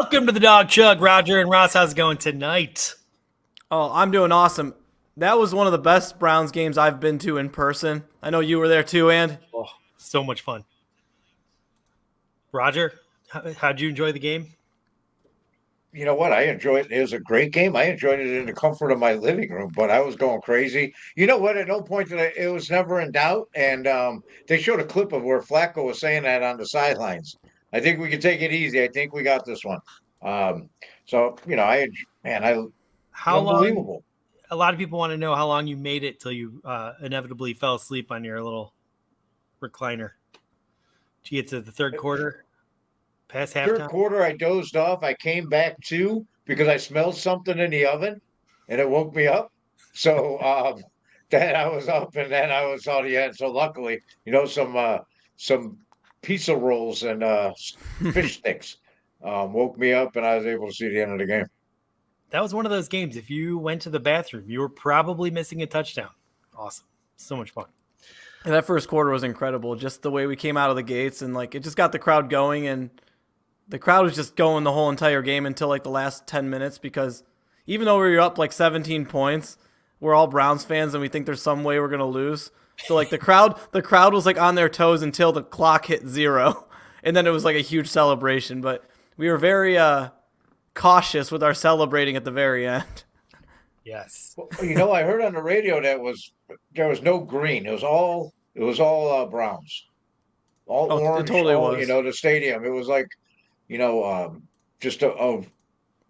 Welcome to the Dog Chug. Roger and Ross, how's it going tonight? Oh, I'm doing awesome. That was one of the best Browns games I've been to in person. I know you were there too, and Oh, so much fun. Roger, how'd you enjoy the game? You know what? I enjoyed it. It was a great game. I enjoyed it in the comfort of my living room, but I was going crazy. You know what? At no point it was never in doubt. And they showed a clip of where Flacco was saying that on the sidelines. I think we can take it easy. I think we got this one. So How long? unbelievable. A lot of people want to know how long you made it till you inevitably fell asleep on your little recliner. Did you get to the third quarter? Past halftime? Third quarter, I dozed off. I came back to because I smelled something in the oven, and it woke me up. So then I was up, and then I was all yeah. So luckily, some pizza rolls and fish sticks woke me up, and I was able to see the end of the game. That was one of those games. If you went to the bathroom, you were probably missing a touchdown. Awesome. So much fun. And that first quarter was incredible. Just the way we came out of the gates and it just got the crowd going, and the crowd was just going the whole entire game until the last 10 minutes because even though we were up 17 points, we're all Browns fans and we think there's some way we're going to lose. So the crowd was on their toes until the clock hit 0. And then it was a huge celebration, but we were very cautious with our celebrating at the very end. Yes. Well, I heard on the radio there was no green. It was all Browns. All orange. It totally all, was. The stadium. It was just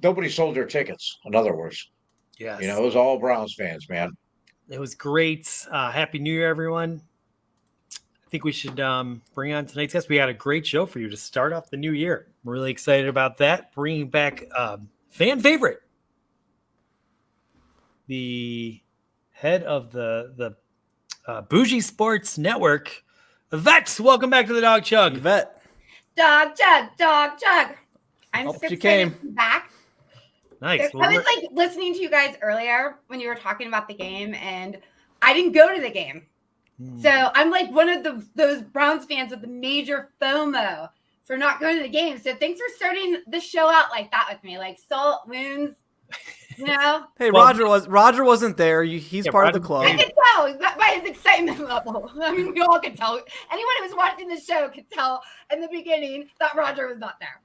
nobody sold their tickets. In other words, Yes. it was all Browns fans, man. It was great. Happy New Year, everyone. I think we should bring on tonight's guest. We had a great show for you to start off the new year. I'm really excited about that. Bringing back fan favorite, the head of the Bougie Sports Network, Yvette. Welcome back to the Dog Chug. Yvette. Dog chug. I'm so excited to be back. Nice. I was listening to you guys earlier when you were talking about the game, and I didn't go to the game. So I'm one of those Browns fans with the major FOMO for not going to the game. So thanks for starting the show out like that with me, salt wounds. Hey, Roger wasn't there. He's part of the club. I can tell by his excitement level. I mean, we all could tell. Anyone who was watching the show could tell in the beginning that Roger was not there.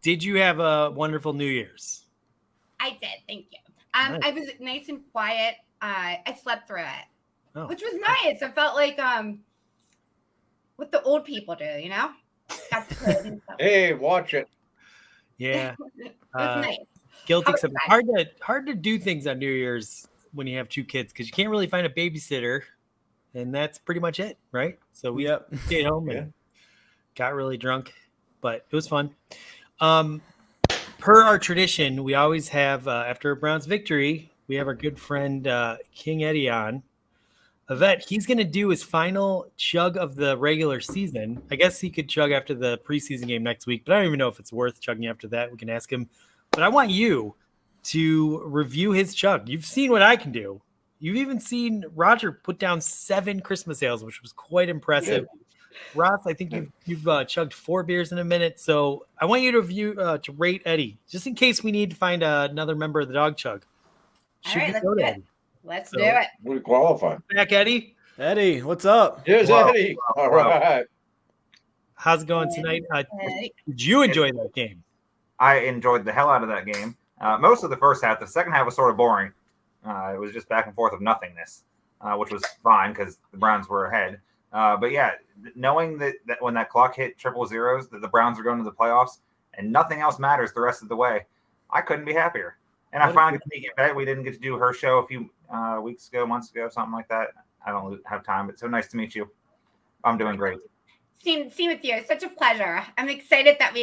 Did you have a wonderful New Year's? I did. Thank you. Nice. I was nice and quiet. I slept through it, which was nice. I felt like what the old people do, Got to play and stuff. Hey, watch it. Yeah. It was nice. Guilty. Except hard to do things on New Year's when you have two kids because you can't really find a babysitter, and that's pretty much it, right? So we stayed home and got really drunk, but it was fun. Per our tradition, we always have after a Browns victory, we have our good friend King Eddie on. Yvette, he's going to do his final chug of the regular season. I guess he could chug after the preseason game next week, but I don't even know if it's worth chugging after that. We can ask him. But I want you to review his chug. You've seen what I can do. You've even seen Roger put down 7 Christmas ales, which was quite impressive. Yeah. Ross, I think you've chugged 4 beers in a minute. So I want you to rate Eddie, just in case we need to find another member of the Dog Chug. All right, let's do it. Let's do it. We qualify. Back, Eddie. Eddie, what's up? Here's Eddie. All right. How's it going tonight? Did you enjoy that game? I enjoyed the hell out of that game. Most of the first half. The second half was sort of boring. It was just back and forth of nothingness, which was fine because the Browns were ahead. But yeah, knowing that when that clock hit 000, that the Browns are going to the playoffs and nothing else matters the rest of the way, I couldn't be happier. And I finally got to meet Yvette. We didn't get to do her show a few months ago, something like that. I don't have time, but so nice to meet you. I'm doing great. Same with you. It's such a pleasure. I'm excited that we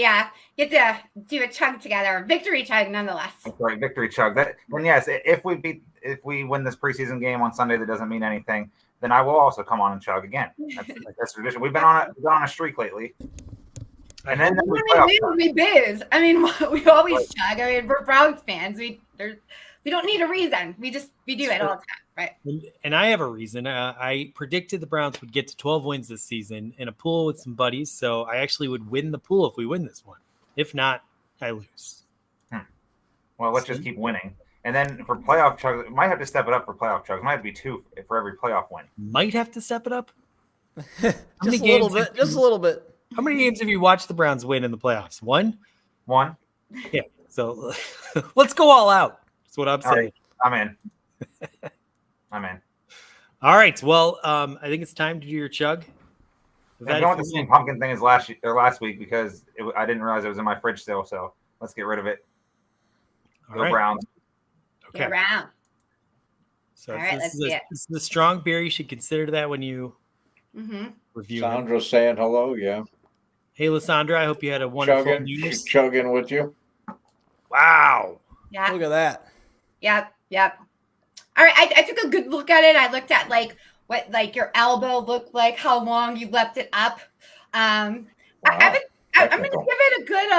get to do a chug together. Victory chug, nonetheless. That's right, victory chug. And yes, if we win this preseason game on Sunday, that doesn't mean anything. Then I will also come on and chug again. That's tradition. We've been on a streak lately. And then we booze. I mean, we always chug. I mean, we're Browns fans. We don't need a reason. We do it all the time. Right. And I have a reason. I predicted the Browns would get to 12 wins this season in a pool with some buddies. So I actually would win the pool if we win this one. If not, I lose. Well, let's just keep winning. And then for playoff chugs, might have to step it up for playoff chugs. Might have to be 2 for every playoff win. Might have to step it up. Just a little bit. Just a little bit. How many games have you watched the Browns win in the playoffs? One? 1. Yeah. So let's go all out. That's what I'm All saying. right, I'm in. I'm in. All right. Well, I think it's time to do your chug. I'm going with the same pumpkin thing as last week because I didn't realize it was in my fridge still. So let's get rid of it. Go Browns. Okay. Go Browns. So All right, let's see it. This is the strong beer. You should consider that when you review it. Sandra's saying hello. Yeah. Hey, Lysandra. I hope you had a wonderful New Year's. Chugging with you. Wow. Yeah. Look at that. Yep. All right. I took a good look at it. I looked at what your elbow looked like, how long you left it up. I'm gonna give it a good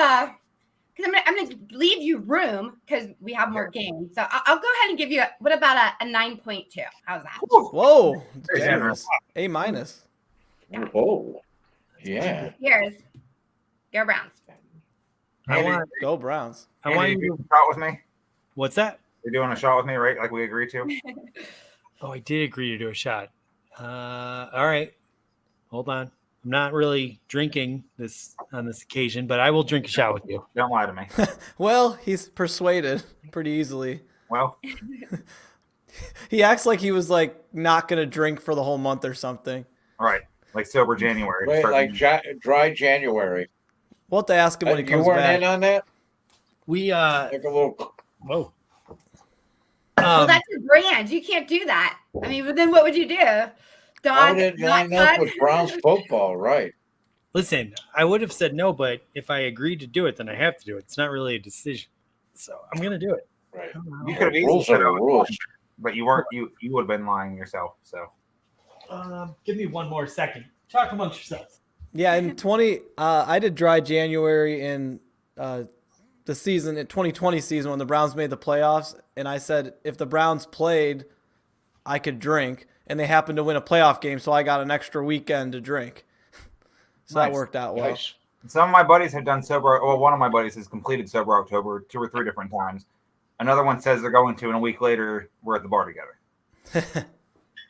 because I'm gonna leave you room because we have more games. So I'll go ahead and give you what about a 9.2? How's that? Whoa. Generous. A-. Oh, yeah. Here's go Browns. Go Browns. I want you you do a shot with me. What's that? You're doing a shot with me, right? Like we agreed to. Oh, I did agree to do a shot. All right. Hold on. I'm not really drinking on this occasion, but I will drink a shot with you. Don't lie to me. Well, he's persuaded pretty easily. Well, he acts like he was like not gonna drink for the whole month or something. all right. Like sober January. Wait, like dry January. We'll have to ask him when he comes You weren't back. in on that? We Like a little. whoa. Well, that's your brand. You can't do that. I mean, but then what would you do? I didn't line up with Browns football, right? Listen, I would have said no, but if I agreed to do it, then I have to do it. It's not really a decision, so I'm gonna do it. Right. You could have easily Rules said are I was rules. lying, but you weren't. You would have been lying yourself. So Give me one more second. Talk amongst yourselves. Yeah, in 20, I did dry January in the season, in 2020 season when the Browns made the playoffs, and I said if the Browns played, I could drink, and they happened to win a playoff game, so I got an extra weekend to drink. So Nice. that worked out well. Nice. some of my buddies have done sober. Well, one of my buddies has completed sober October 2 or 3 different times. Another one says they're going to, and a week later we're at the bar together.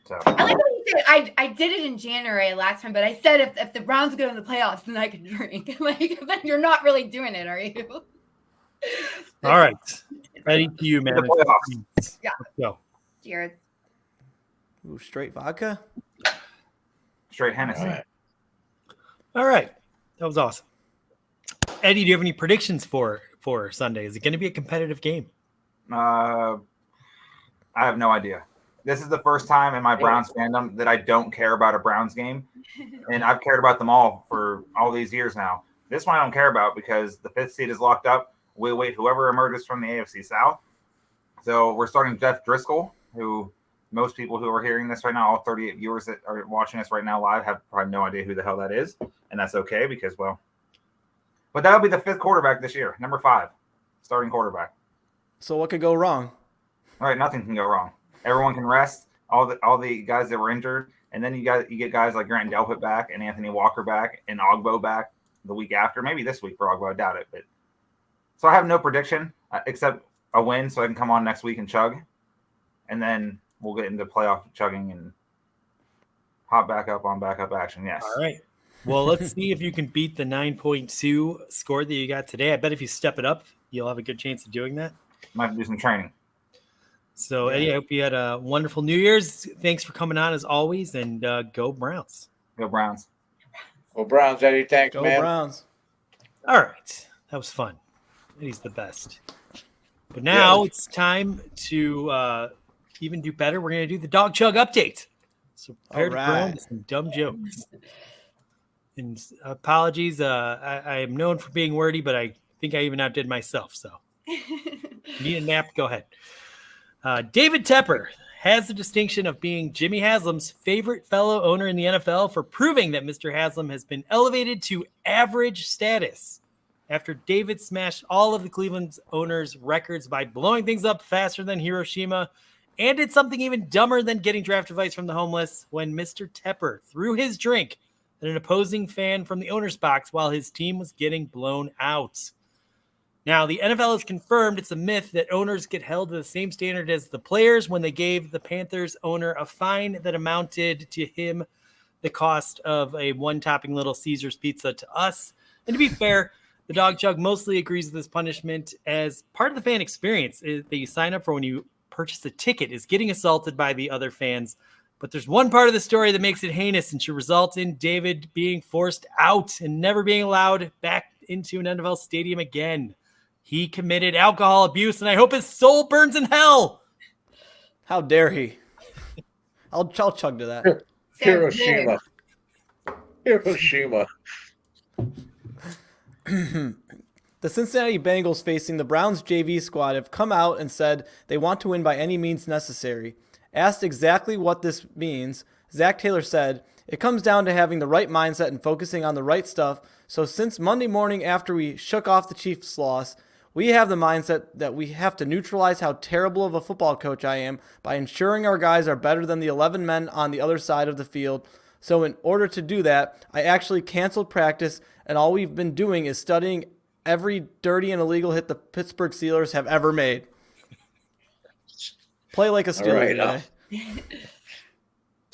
So I like what you said. I did it in January last time, but I said if the Browns go in the playoffs, then I can drink. Like, then you're not really doing it, are you? All right. Ready to you, man. The playoffs. Yeah. Let's go. Cheers. Ooh, straight vodka? straight Hennessy. All right. All right. That was awesome. Eddie, do you have any predictions for Sunday? Is it going to be a competitive game? I have no idea. This is the first time in my Browns fandom that I don't care about a Browns game. And I've cared about them all for all these years now. This one I don't care about because the 5th seed is locked up. We'll wait whoever emerges from the AFC South. So we're starting Jeff Driscoll, who most people who are hearing this right now, all 38 viewers that are watching us right now live, have probably no idea who the hell that is. And that's okay because, well, but that'll be the 5th quarterback this year, number 5, starting quarterback. So what could go wrong? All right, nothing can go wrong. Everyone can rest. All the guys that were injured, and then you get guys like Grant Delpit back and Anthony Walker back and Ogbo back the week after. Maybe this week for Ogbo, I doubt it. But so I have no prediction except a win, so I can come on next week and chug, and then we'll get into playoff chugging and hop back up on backup action. Yes. All right. Well, let's see if you can beat the 9.2 score that you got today. I bet if you step it up, you'll have a good chance of doing that. Might have to do some training. So, Eddie, I hope you had a wonderful New Year's. Thanks for coming on as always, and go Browns. Go Browns. Well, Browns, Eddie, thanks, Go man. Browns. All right. That was fun. Eddie's the best. But now it's time to even do better. We're going to do the dog chug update. So prepare to All throw right. into some dumb jokes. And apologies. I am known for being wordy, but I think I even outdid myself. So need a nap? Go ahead. David Tepper has the distinction of being Jimmy Haslam's favorite fellow owner in the NFL for proving that Mr. Haslam has been elevated to average status after David smashed all of the Cleveland owners' records by blowing things up faster than Hiroshima and did something even dumber than getting draft advice from the homeless when Mr. Tepper threw his drink at an opposing fan from the owner's box while his team was getting blown out. Now, the NFL has confirmed it's a myth that owners get held to the same standard as the players when they gave the Panthers owner a fine that amounted to him the cost of a one-topping Little Caesars pizza to us. And to be fair, the Dog Chug mostly agrees with this punishment as part of the fan experience that you sign up for when you purchase a ticket is getting assaulted by the other fans. But there's one part of the story that makes it heinous and should result in David being forced out and never being allowed back into an NFL stadium again. He committed alcohol abuse, and I hope his soul burns in hell. How dare he? I'll chug to that. Hiroshima. Hiroshima. The Cincinnati Bengals facing the Browns JV squad have come out and said they want to win by any means necessary. Asked exactly what this means, Zach Taylor said, "It comes down to having the right mindset and focusing on the right stuff. So since Monday morning after we shook off the Chiefs' loss, we have the mindset that we have to neutralize how terrible of a football coach I am by ensuring our guys are better than the 11 men on the other side of the field. So in order to do that, I actually canceled practice, and all we've been doing is studying every dirty and illegal hit the Pittsburgh Steelers have ever made." Play like a Steeler guy.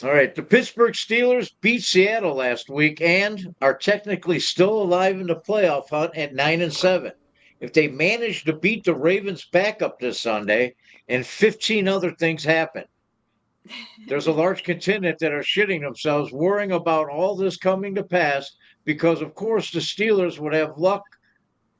All right. The Pittsburgh Steelers beat Seattle last week and are technically still alive in the playoff hunt at 9-7. If they manage to beat the Ravens backup this Sunday, and 15 other things happen, there's a large contingent that are shitting themselves, worrying about all this coming to pass because, of course, the Steelers would have luck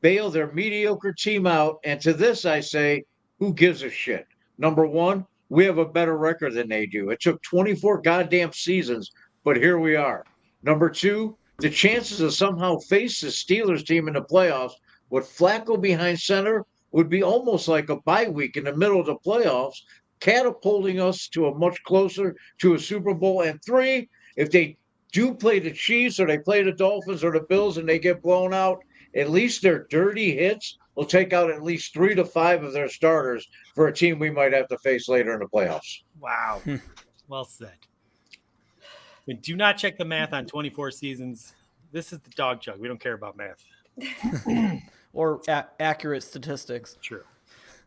bail their mediocre team out. And to this, I say, who gives a shit? Number one, we have a better record than they do. It took 24 goddamn seasons, but here we are. Number two, the chances of somehow face the Steelers team in the playoffs with Flacco behind center would be almost like a bye week in the middle of the playoffs, catapulting us to a much closer to a Super Bowl. And three, if they do play the Chiefs or they play the Dolphins or the Bills and they get blown out, at least their dirty hits will take out at least 3 to 5 of their starters for a team we might have to face later in the playoffs. Wow. Well said. But do not check the math on 24 seasons. This is the Dog Chug. We don't care about math. Or accurate statistics. True.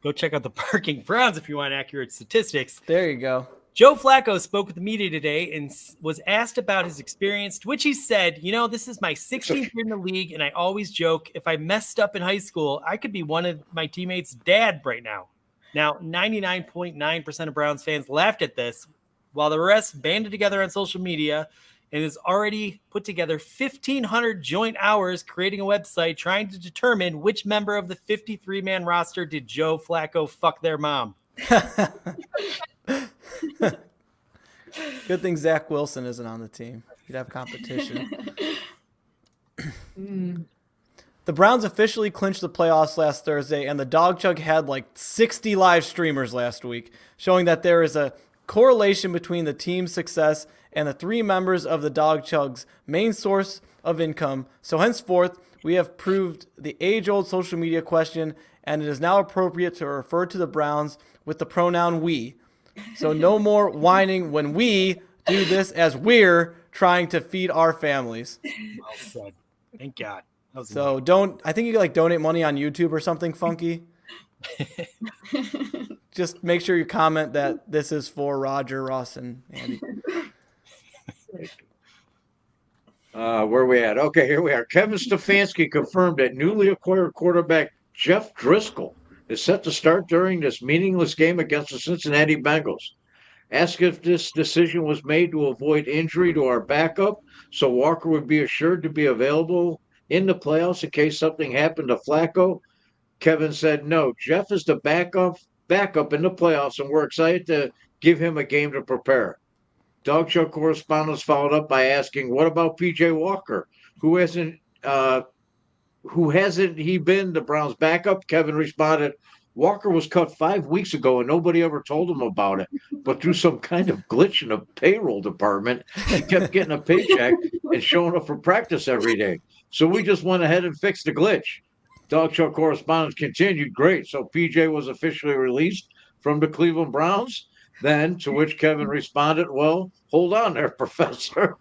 Go check out the Barking Browns if you want accurate statistics. There you go. Joe Flacco spoke with the media today and was asked about his experience, to which he said, this is my 16th year in the league, and I always joke, if I messed up in high school, I could be one of my teammates' dad right now. Now, 99.9% of Browns fans laughed at this, while the rest banded together on social media and has already put together 1,500 joint hours creating a website trying to determine which member of the 53-man roster did Joe Flacco fuck their mom. Good thing Zach Wilson isn't on the team. You'd have competition. The Browns officially clinched the playoffs last Thursday, and the Dog Chug had like 60 live streamers last week, showing that there is a correlation between the team's success and the 3 members of the Dog Chug's main source of income. So henceforth, we have proved the age-old social media question, and it is now appropriate to refer to the Browns with the pronoun we. So no more whining when we do this as we're trying to feed our families. Well said. Thank God. So I think you can donate money on YouTube or something funky. Just make sure you comment that this is for Roger, Ross, and Andy. Where we at? Okay, here we are. Kevin Stefanski confirmed that newly acquired quarterback Jeff Driscoll is set to start during this meaningless game against the Cincinnati Bengals. Asked if this decision was made to avoid injury to our backup, so Walker would be assured to be available in the playoffs in case something happened to Flacco, Kevin said, no, Jeff is the backup in the playoffs, and we're excited to give him a game to prepare. Dog Show correspondents followed up by asking, what about P.J. Walker? Who hasn't he been the Browns' backup? Kevin responded, Walker was cut 5 weeks ago and nobody ever told him about it. But through some kind of glitch in the payroll department, he kept getting a paycheck and showing up for practice every day. So we just went ahead and fixed the glitch. Dog Show correspondents continued, great. So PJ was officially released from the Cleveland Browns? Then, to which Kevin responded, well, hold on there, Professor.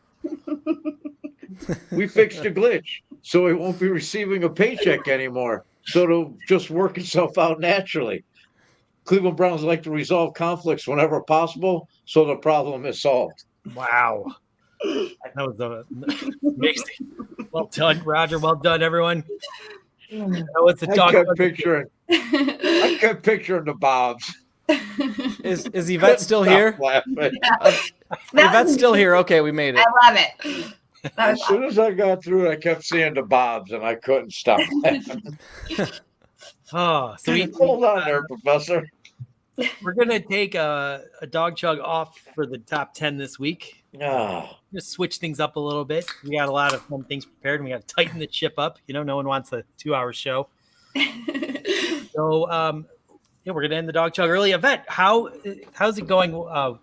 We fixed the glitch, so he won't be receiving a paycheck anymore. So it'll just work itself out naturally. Cleveland Browns like to resolve conflicts whenever possible, so the problem is solved. Wow. That was amazing. Well done, Roger. Well done, everyone. That was the I dog. kept picturing the Bobs. Is Yvette still here? Laughing. Yvette's still here. Okay, we made I it. love it. That was As soon as I got through, I kept seeing the Bobs, and I couldn't stop laughing. Oh, so Hold on there, Professor. we're gonna take a dog chug off for the top 10 this week. Ah, Just switch things up a little bit. We got a lot of fun things prepared, and we got to tighten the ship up. You know, no one wants a 2-hour show. So, yeah, we're gonna end the dog chug early. Yvette, how's it going?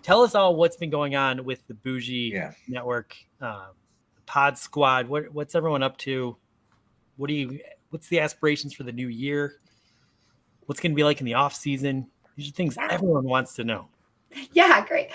Tell us all what's been going on with the Bougie Network, Pod Squad. What's everyone up to? What's the aspirations for the new year? What's gonna be like in the off season? These are things everyone wants to know. Yeah, great.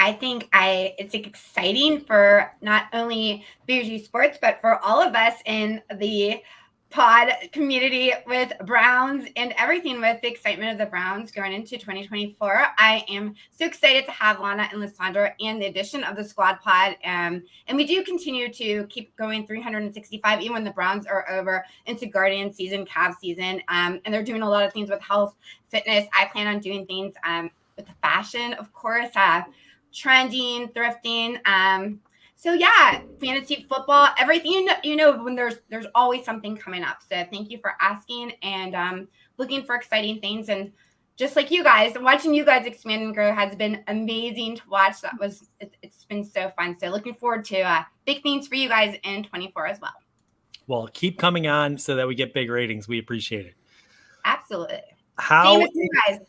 I think it's exciting for not only Bougie Sports, but for all of us in the pod community with Browns and everything with the excitement of the Browns going into 2024. I am so excited to have Lana and Lysandra and the addition of the squad pod. And we do continue to keep going 365, even when the Browns are over into Guardian season, Cavs season. And they're doing a lot of things with health, fitness. I plan on doing things with the fashion, of course, trending, thrifting. So yeah, fantasy football, everything, when there's always something coming up. So thank you for asking, and looking for exciting things. And just like you guys, watching you guys expand and grow has been amazing to watch. It's been so fun. So looking forward to big things for you guys in 24 as well. Well, keep coming on so that we get big ratings. We appreciate it. Absolutely. How Same with you guys.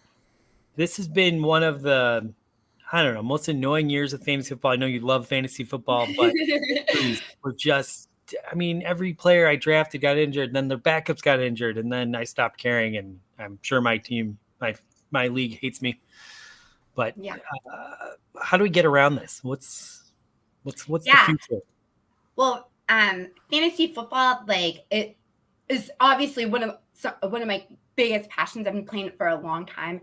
This has been one of the, I don't know, most annoying years of fantasy football. I know you love fantasy football, but we're just, I mean, every player I drafted got injured, and then their backups got injured, and then I stopped caring, and I'm sure my team, my league hates me. But Yeah. How do we get around this? What's the future? Well, fantasy football, like, it is obviously one of my biggest passions. I've been playing it for a long time.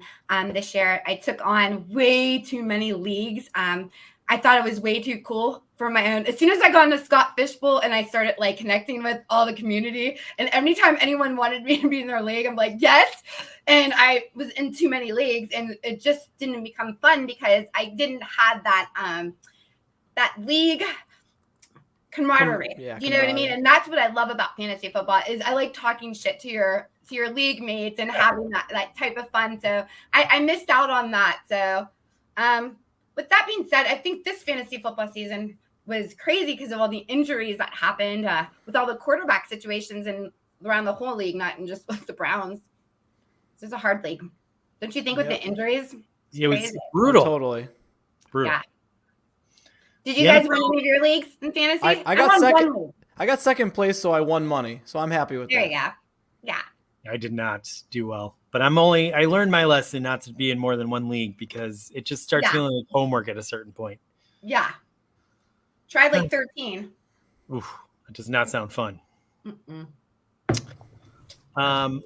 This year I took on way too many leagues. I thought it was way too cool for my own. As soon as I got into Scott Fishbowl and I started like connecting with all the community, and anytime anyone wanted me to be in their league, I'm like, yes. And I was in too many leagues, and it just didn't become fun because I didn't have that league camaraderie. You know what I mean? And that's what I love about fantasy football is I like talking shit to your league mates and having that type of fun. So I missed out on that. So with that being said, I think this fantasy football season was crazy because of all the injuries that happened with all the quarterback situations and around the whole league, not just with the Browns. This is a hard league. Don't you think with the injuries? It was brutal. Totally. Brutal. Yeah. Did you guys win any of your leagues in fantasy? I got second. I got second place, so I won money. So I'm happy with that. There you go. Yeah. I did not do well, but I learned my lesson not to be in more than one league because it just starts feeling like homework at a certain point. Yeah. Tried like 13. Oof, that does not sound fun.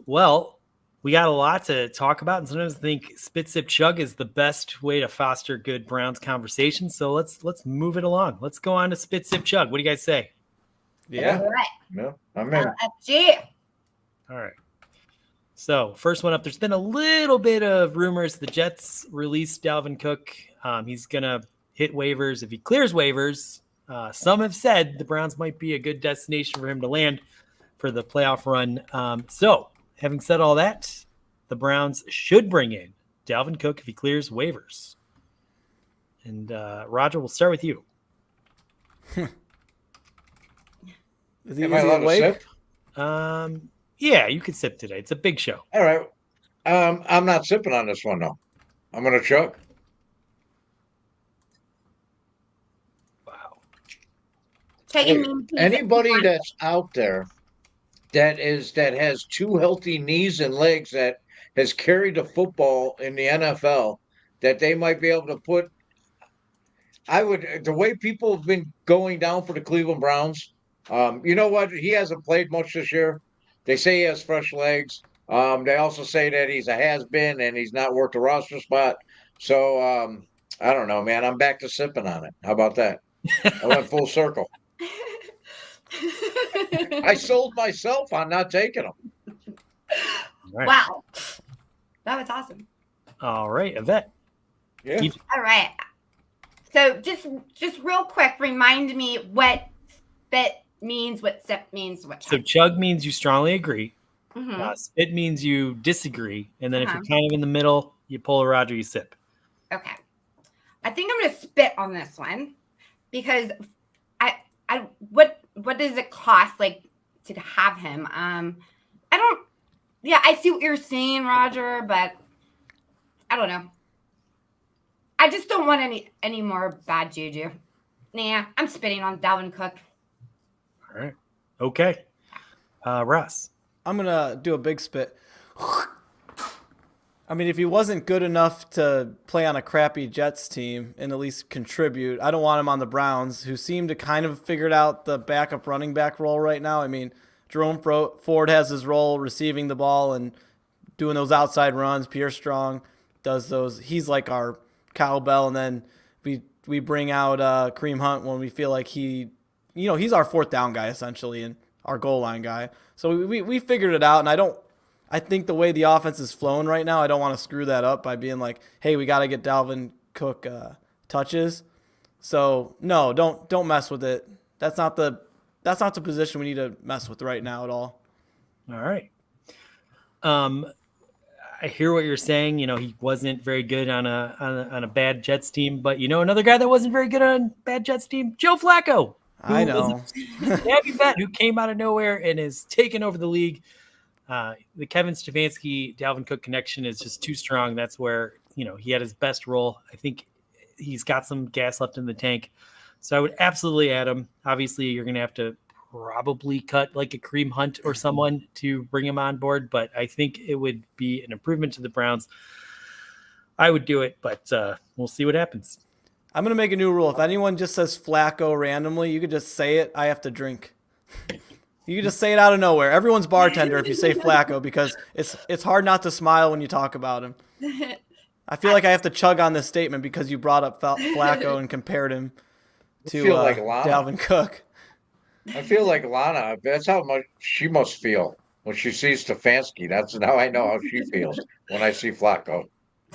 Well, we got a lot to talk about, and sometimes I think Spit Sip Chug is the best way to foster good Browns conversation. So let's move it along. Let's go on to Spit Sip Chug. What do you guys say? Yeah. All right. No, I'm in. LFG. All right. So first one up, there's been a little bit of rumors the Jets released Dalvin Cook. He's going to hit waivers. If he clears waivers, some have said the Browns might be a good destination for him to land for the playoff run. So having said all that, the Browns should bring in Dalvin Cook if he clears waivers. And Roger, we'll start with you. Is he Am I allowed to awake? sip? Yeah, you can sip today. It's a big show. All right. I'm not sipping on this one though. I'm gonna chug. Wow. Anybody that's out there that has two healthy knees and legs that has carried the football in the NFL, that they might be able to put. The way people have been going down for the Cleveland Browns. You know what? He hasn't played much this year, They say he has fresh legs. They also say that he's a has-been and he's not worked a roster spot. So I don't know, man. I'm back to sipping on it. How about that? I went full circle. I sold myself on not taking him. Right. Wow. That was awesome. All right, Yvette. Yeah. All right. So just real quick, remind me what spit means, what sip means, what So chug means you strongly agree. Mhm. Spit means you disagree. And then if Uh-huh. you're kind of in the middle, you pull a Roger, you sip. Okay. I think I'm gonna spit on this one because I what does it cost like to have him? I don't I see what you're saying, Roger, but I don't know. I just don't want any more bad juju. Nah, I'm spitting on Dalvin Cook. All right. Okay. Russ. I'm going to do a big spit. I mean, if he wasn't good enough to play on a crappy Jets team and at least contribute, I don't want him on the Browns, who seem to kind of figured out the backup running back role right now. I mean, Jerome Ford has his role receiving the ball and doing those outside runs. Pierre Strong does those. He's like our cowbell, and then we bring out Kareem Hunt when we feel like he's our fourth down guy essentially and our goal line guy. So we figured it out, and I think the way the offense is flowing right now, I don't want to screw that up by being like, hey, we got to get Dalvin Cook touches. So no, don't mess with it. That's not the position we need to mess with right now at all. All right. I hear what you're saying. He wasn't very good on a bad Jets team, but another guy that wasn't very good on bad Jets team, Joe Flacco. I know. Yvette, who came out of nowhere and is taking over the league. The Kevin Stefanski, Dalvin Cook connection is just too strong. That's where, he had his best role. I think he's got some gas left in the tank. So I would absolutely add him. Obviously, you're going to have to probably cut like a Kareem Hunt or someone to bring him on board, but I think it would be an improvement to the Browns. I would do it, but we'll see what happens. I'm going to make a new rule. If anyone just says Flacco randomly, you could just say it. I have to drink. You can just say it out of nowhere. Everyone's bartender if you say Flacco, because it's hard not to smile when you talk about him. I feel like I have to chug on this statement because you brought up Flacco and compared him to like Lana. Dalvin Cook. I feel like Lana. That's how much she must feel when she sees Stefanski. That's how I know how she feels when I see Flacco.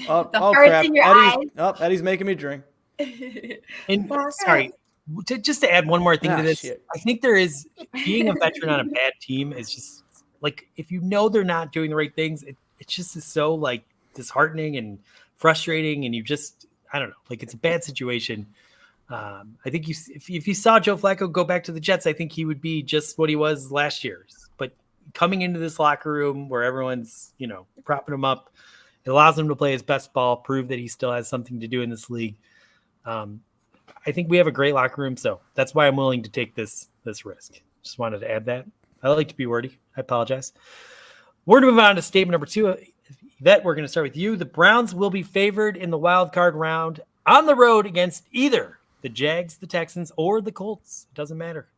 Oh heart's crap! in your Eddie's making me drink. And sorry, just to add one more thing to this, shit. I think there is being a veteran on a bad team is just like, if they're not doing the right things, it just is so like disheartening and frustrating, and I don't know, like it's a bad situation. I think if you saw Joe Flacco go back to the Jets, I think he would be just what he was last year. But coming into this locker room where everyone's propping him up, it allows him to play his best ball, prove that he still has something to do in this league. I think we have a great locker room, so that's why I'm willing to take this risk. Just wanted to add that. I like to be wordy. I apologize. We're going to move on to statement number 2. Yvette, we're going to start with you. The Browns will be favored in the wild card round on the road against either the Jags, the Texans, or the Colts. It doesn't matter.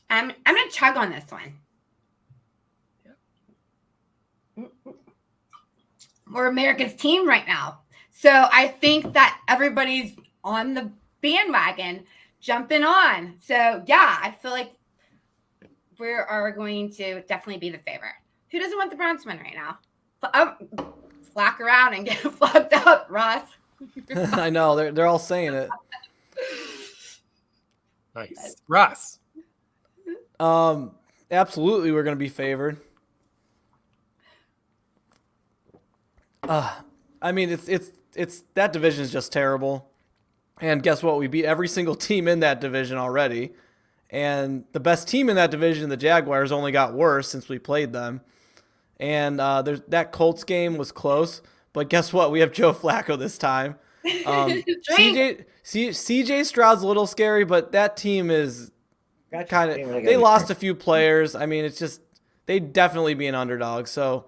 I'm going to chug on this one. Yeah. We're America's team right now. So I think that everybody's on the bandwagon jumping on. So yeah, I feel like we are going to definitely be the favorite. Who doesn't want the Browns to win right now? Flack around and get flapped up, Ross. I know they're all saying it. Nice, Ross. Absolutely, we're going to be favored. I mean, it's that division is just terrible. And guess what? We beat every single team in that division already. And the best team in that division, the Jaguars, only got worse since we played them. And that Colts game was close. But guess what? We have Joe Flacco this time. CJ Stroud's a little scary, but that team is kind of – they lost a few players. I mean, it's just – they'd definitely be an underdog. So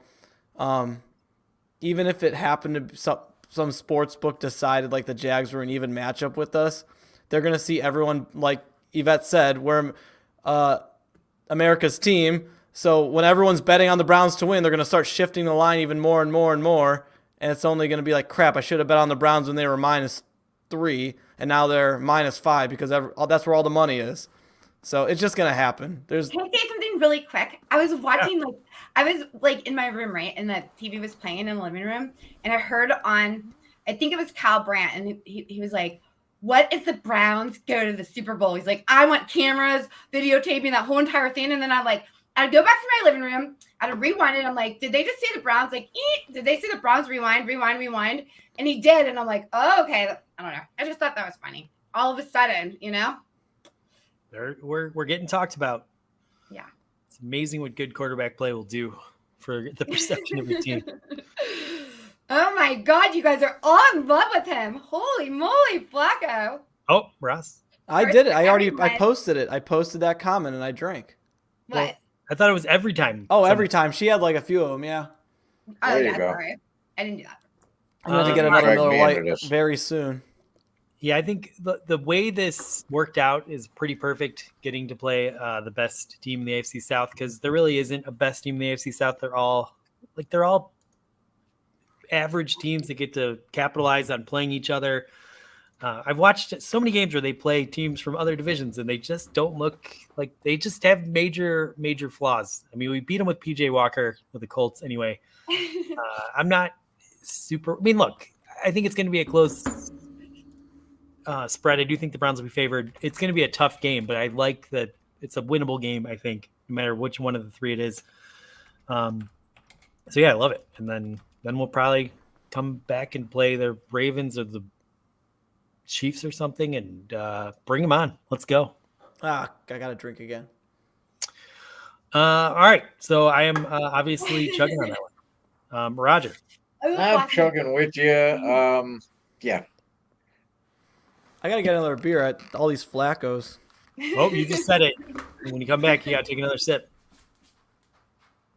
even if it happened to some sports book decided like the Jags were an even matchup with us, they're going to see everyone, like Yvette said, we're America's team. So when everyone's betting on the Browns to win, they're going to start shifting the line even more and more and more. And it's only going to be like, crap, I should have bet on the Browns when they were -3, and now they're -5 because that's where all the money is. So it's just going to happen. Can I say something really quick? I was watching, I was in my room, right? And the TV was playing in the living room. And I heard on, I think it was Kyle Brandt. And he was like, what if the Browns go to the Super Bowl? He's like, I want cameras videotaping that whole entire thing. And then I'd go back to my living room. I'd rewind it. I'm like, did they just say the Browns? Like, did they say the Browns rewind? And he did. And I'm like, oh, okay. I don't know. I just thought that was funny. All of a sudden, We're getting talked about. Yeah. It's amazing what good quarterback play will do for the perception of your team. Oh my God, you guys are all in love with him. Holy moly, Flacco. Oh, Ross. I did it. I posted it. I posted that comment and I drank. What? Well, I thought it was every time. Oh, every time. She had like a few of them, yeah. Oh, There you yeah, go. sorry. I didn't do that. I'm going to get another Drag Miller me Lite into this. very soon. Yeah, I think the way this worked out is pretty perfect, getting to play the best team in the AFC South, because there really isn't a best team in the AFC South. They're all average teams that get to capitalize on playing each other. I've watched so many games where they play teams from other divisions, and they just don't look like they just have major flaws. I mean, we beat them with PJ Walker with the Colts anyway. I'm not super. I mean, look, I think it's going to be a close spread. I do think the Browns will be favored. It's going to be a tough game, but I like that it's a winnable game, I think, no matter which one of the three it is. So yeah, I love it. And then we'll probably come back and play the Ravens or the Chiefs or something and bring them on. Let's go. I got to drink again. All right. So I am obviously chugging on that one. Roger. I'm chugging with you. Yeah. I got to get another beer at all these Flaccos. Oh, you just said it. When you come back, you got to take another sip.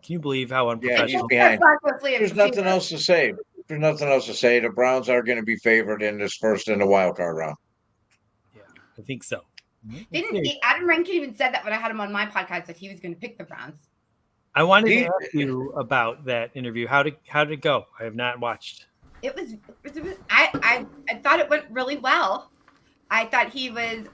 Can you believe how Yeah, unprofessional? he's behind. There's nothing else to say. The Browns are going to be favored in this first in the wild card round. Yeah, I think so. Adam Rankin even said that when I had him on my podcast that he was going to pick the Browns. I wanted to ask you about that interview. How did it go? I have not watched. It was I thought it went really well. I thought he was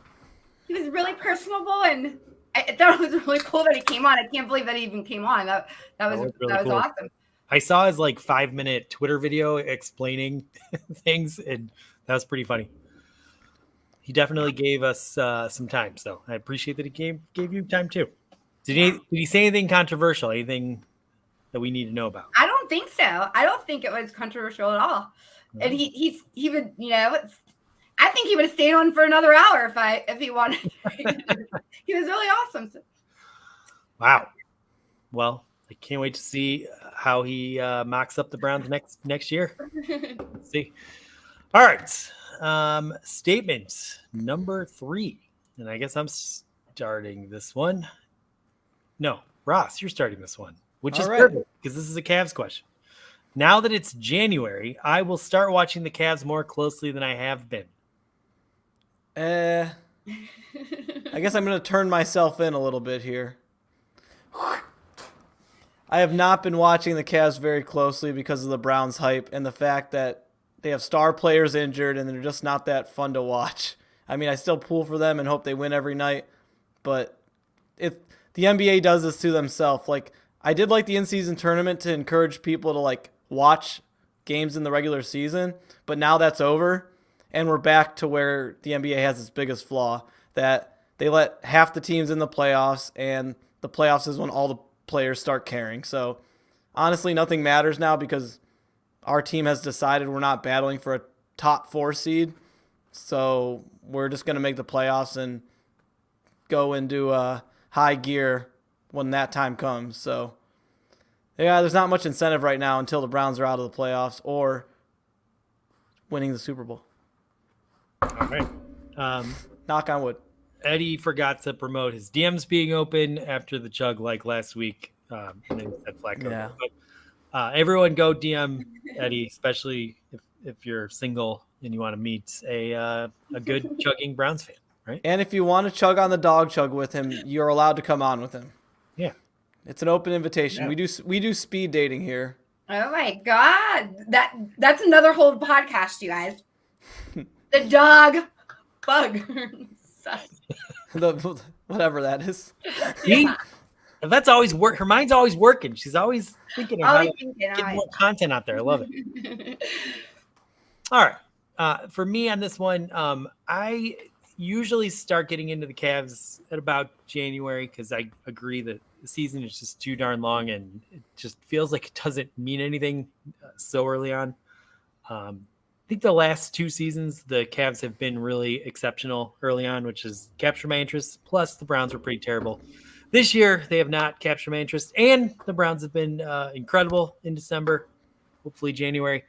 really personable, and I thought it was really cool that he came on. I can't believe that he even came on. That was really cool. Awesome. I saw his 5-minute Twitter video explaining things, and that was pretty funny. He definitely gave us some time, so I appreciate that he gave you time too. Did he say anything controversial? Anything that we need to know about? I don't think so. I don't think it was controversial at all. No. And he would, I think he would have stayed on for another hour if he wanted. He was really awesome. Wow. Well, I can't wait to see how he mocks up the Browns next year. Let's see. All right. Statement number 3. And I guess I'm starting this one. No, Ross, you're starting this one, which is perfect because this is a Cavs question. Now that it's January, I will start watching the Cavs more closely than I have been. I guess I'm going to turn myself in a little bit here. I have not been watching the Cavs very closely because of the Browns hype and the fact that they have star players injured and they're just not that fun to watch. I mean, I still pull for them and hope they win every night, but if the NBA does this to themselves, I did like the in-season tournament to encourage people to watch games in the regular season, but now that's over. And we're back to where the NBA has its biggest flaw, that they let half the teams in the playoffs, and the playoffs is when all the players start caring. So honestly, nothing matters now because our team has decided we're not battling for a top 4 seed. So we're just going to make the playoffs and go into high gear when that time comes. So yeah, there's not much incentive right now until the Browns are out of the playoffs or winning the Super Bowl. All right. Knock on wood. Eddie forgot to promote his DMs being open after the chug last week. And then said Flacco. Yeah. But, everyone go DM Eddie, especially if you're single and you want to meet a good chugging Browns fan, right? And if you want to chug on the dog chug with him, you're allowed to come on with him. Yeah. It's an open invitation. Yeah. We do speed dating here. Oh my god, that's another whole podcast, you guys. The dog bug. Whatever that is. See? That's always work. Her mind's always working. She's always thinking of how Always to thinking, get always. more content out there. I love it. All right. For me on this one, I usually start getting into the Cavs at about January because I agree that the season is just too darn long and it just feels like it doesn't mean anything so early on. I think the last 2 seasons, the Cavs have been really exceptional early on, which has captured my interest. Plus, the Browns were pretty terrible. This year, they have not captured my interest, and the Browns have been incredible in December, hopefully January.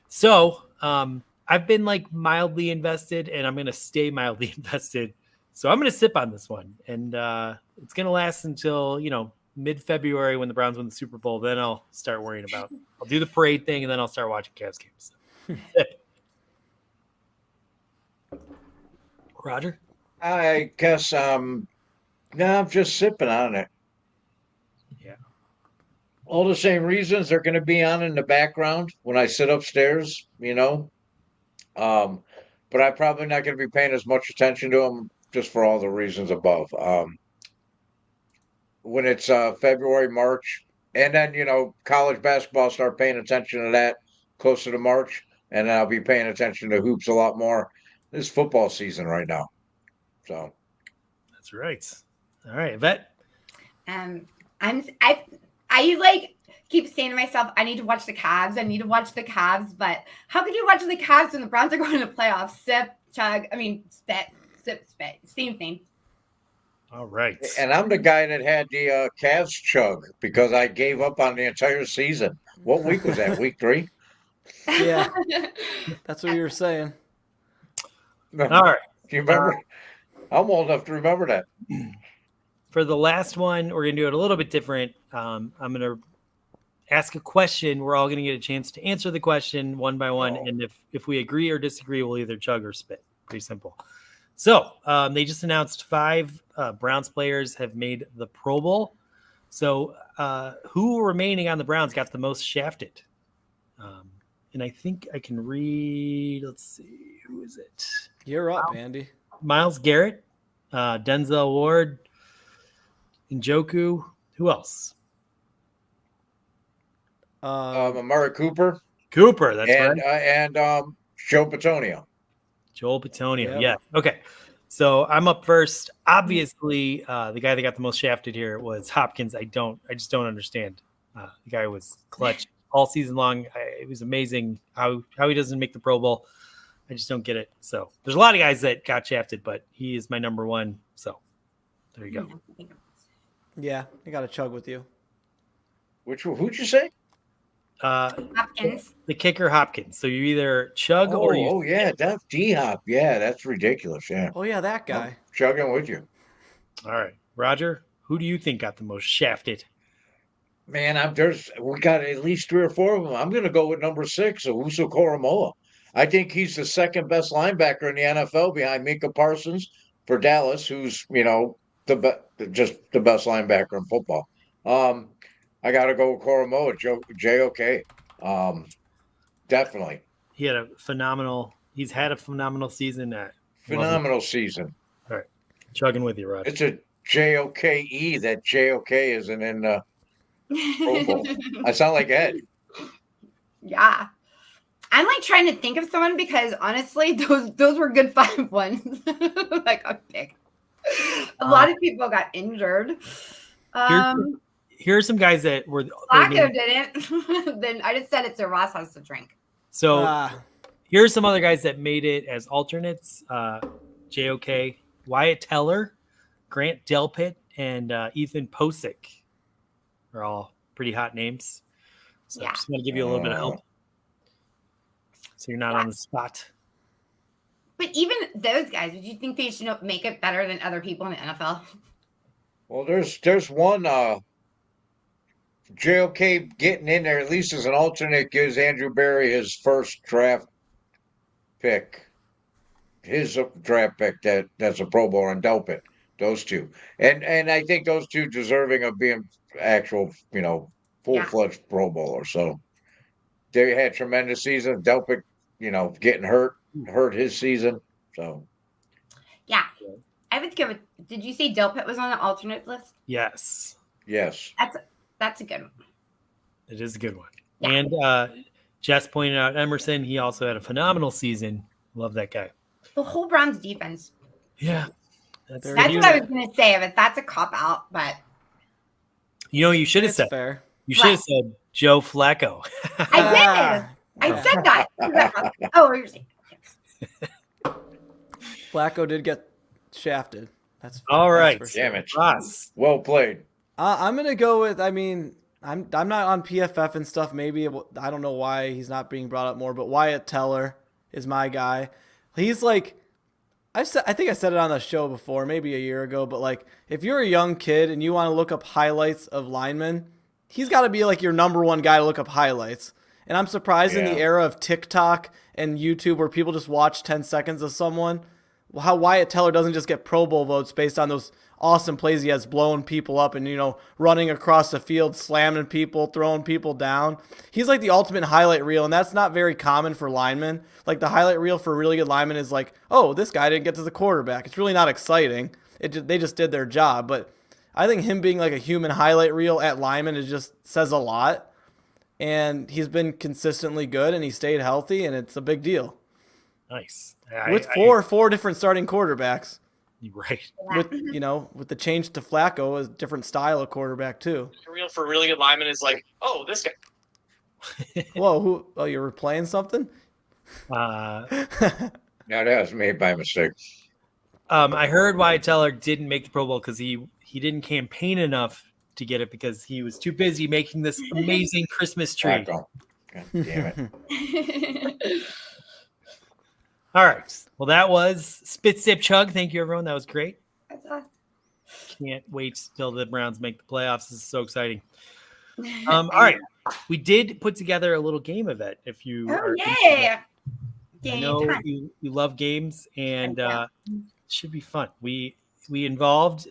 So I've been like mildly invested, and I'm going to stay mildly invested. So I'm going to sip on this one, and it's going to last until, mid-February when the Browns win the Super Bowl. Then I'll start worrying about – I'll do the parade thing, and then I'll start watching Cavs games. Sip. Roger? I guess I'm just sipping on it. Yeah. All the same reasons they're going to be on in the background when I sit upstairs, but I'm probably not going to be paying as much attention to them just for all the reasons above. When it's February, March, and then college basketball, start paying attention to that closer to March, and then I'll be paying attention to hoops a lot more. This is football season right now, so That's right. All right, Yvette. I like keep saying to myself, I need to watch the Cavs. I need to watch the Cavs. But how could you watch the Cavs when the Browns are going to playoffs? Sip, chug. I mean, spit, sip, spit. Same thing. All right. And I'm the guy that had the Cavs chug because I gave up on the entire season. What week was that? Week 3? Yeah. That's what you were saying. All right. Do you remember? I'm old enough to remember that. For the last one, we're going to do it a little bit different. I'm going to ask a question. We're all going to get a chance to answer the question one by one. Oh. And if we agree or disagree, we'll either chug or spit. Pretty simple. So they just announced 5 Browns players have made the Pro Bowl. So who remaining on the Browns got the most shafted? And I think I can read. Let's see. Who is it? You're up, Andy. Myles Garrett, Denzel Ward, Njoku. Who else? Amari Cooper Cooper. That's and right. and Joe Patonio. Joel Patonio. Yep. Yeah. Okay. So I'm up first. Obviously, the guy that got the most shafted here was Hopkins. I just don't understand. The guy was clutch all season long. It was amazing how he doesn't make the Pro Bowl. I just don't get it. So there's a lot of guys that got shafted, but he is my number one. So there you go. Yeah, I got to chug with you. Who'd you say? Hopkins. The kicker Hopkins. So you either chug Oh, or you. yeah, that's D-Hop. Yeah, that's ridiculous. Yeah, Oh, yeah, that guy. I'm chugging with you. All right, Roger. Who do you think got the most shafted? Man, we got at least 3 or 4 of them. I'm going to go with number 6, Owusu Koromoa. I think he's the second best linebacker in the NFL behind Micah Parsons for Dallas, who's just the best linebacker in football. I got to go with Koromoa, JOK. Definitely He's had a phenomenal season. phenomenal season. All right, chugging with you, Roger. It's a JOKE. That JOK isn't in the Pro Bowl. I sound like Ed. Yeah. I'm like trying to think of someone because honestly, those were good 5 ones. Like I picked. A lot of people got injured. Here are some guys that were. Flacco didn't. Then I just said it so Ross has to drink. So here are some other guys that made it as alternates. JOK, Wyatt Teller, Grant Delpit, and Ethan Posick are all pretty hot names. So I just want to give you a little bit of help. So you're not on the spot. But even those guys, would you think they should make it better than other people in the NFL? Well, there's one JOK getting in there at least as an alternate gives Andrew Berry his first draft pick. His draft pick that's a Pro Bowler and Delpit. those two, and I think those two deserving of being actual, full-fledged Pro Bowlers. So they had tremendous season. Delpit, getting hurt his season. So Yeah. I would go with. Did you say Delpit was on the alternate list? Yes, yes, That's a good one. it is a good one. Yeah. And Jess pointed out Emerson. He also had a phenomenal season. Love that guy. The whole Browns defense. Yeah. That's what I was going to say. But that's a cop out. But you should have It's said. fair. You should have said Joe Flacco. I did. I said that. Oh, you're saying. Flacco did get shafted. That's All right. that's for sure. damn it. Ross. Well played. I'm gonna go with. I mean, I'm not on PFF and stuff. Maybe I don't know why he's not being brought up more, but Wyatt Teller is my guy. He's like, I think I said it on the show before, maybe a year ago. But like, if you're a young kid and you want to look up highlights of linemen, he's got to be like your number one guy to look up highlights. And I'm surprised in the era of TikTok and YouTube where people just watch 10 seconds of someone, how Wyatt Teller doesn't just get Pro Bowl votes based on those awesome plays he has blowing people up and, running across the field, slamming people, throwing people down. He's like the ultimate highlight reel, and that's not very common for linemen. Like the highlight reel for a really good lineman is like, oh, this guy didn't get to the quarterback. It's really not exciting. They just did their job. But I think him being like a human highlight reel at lineman just says a lot. And he's been consistently good, and he stayed healthy, and it's a big deal. Nice. With four different starting quarterbacks. Right. With the change to Flacco, a different style of quarterback too. Real for really good lineman is like, oh, this guy. Whoa, who? Oh, you're replaying something? No, that was made by mistake. I heard Wyatt Teller didn't make the Pro Bowl because he didn't campaign enough to get it because he was too busy making this amazing Christmas tree. God damn it. All right. Well, that was Spit Sip Chug. Thank you, everyone. That was great. That's awesome. Can't wait till the Browns make the playoffs. This is so exciting. All right. We did put together a little game event. If you are yeah. I know you love games, and it should be fun. We involved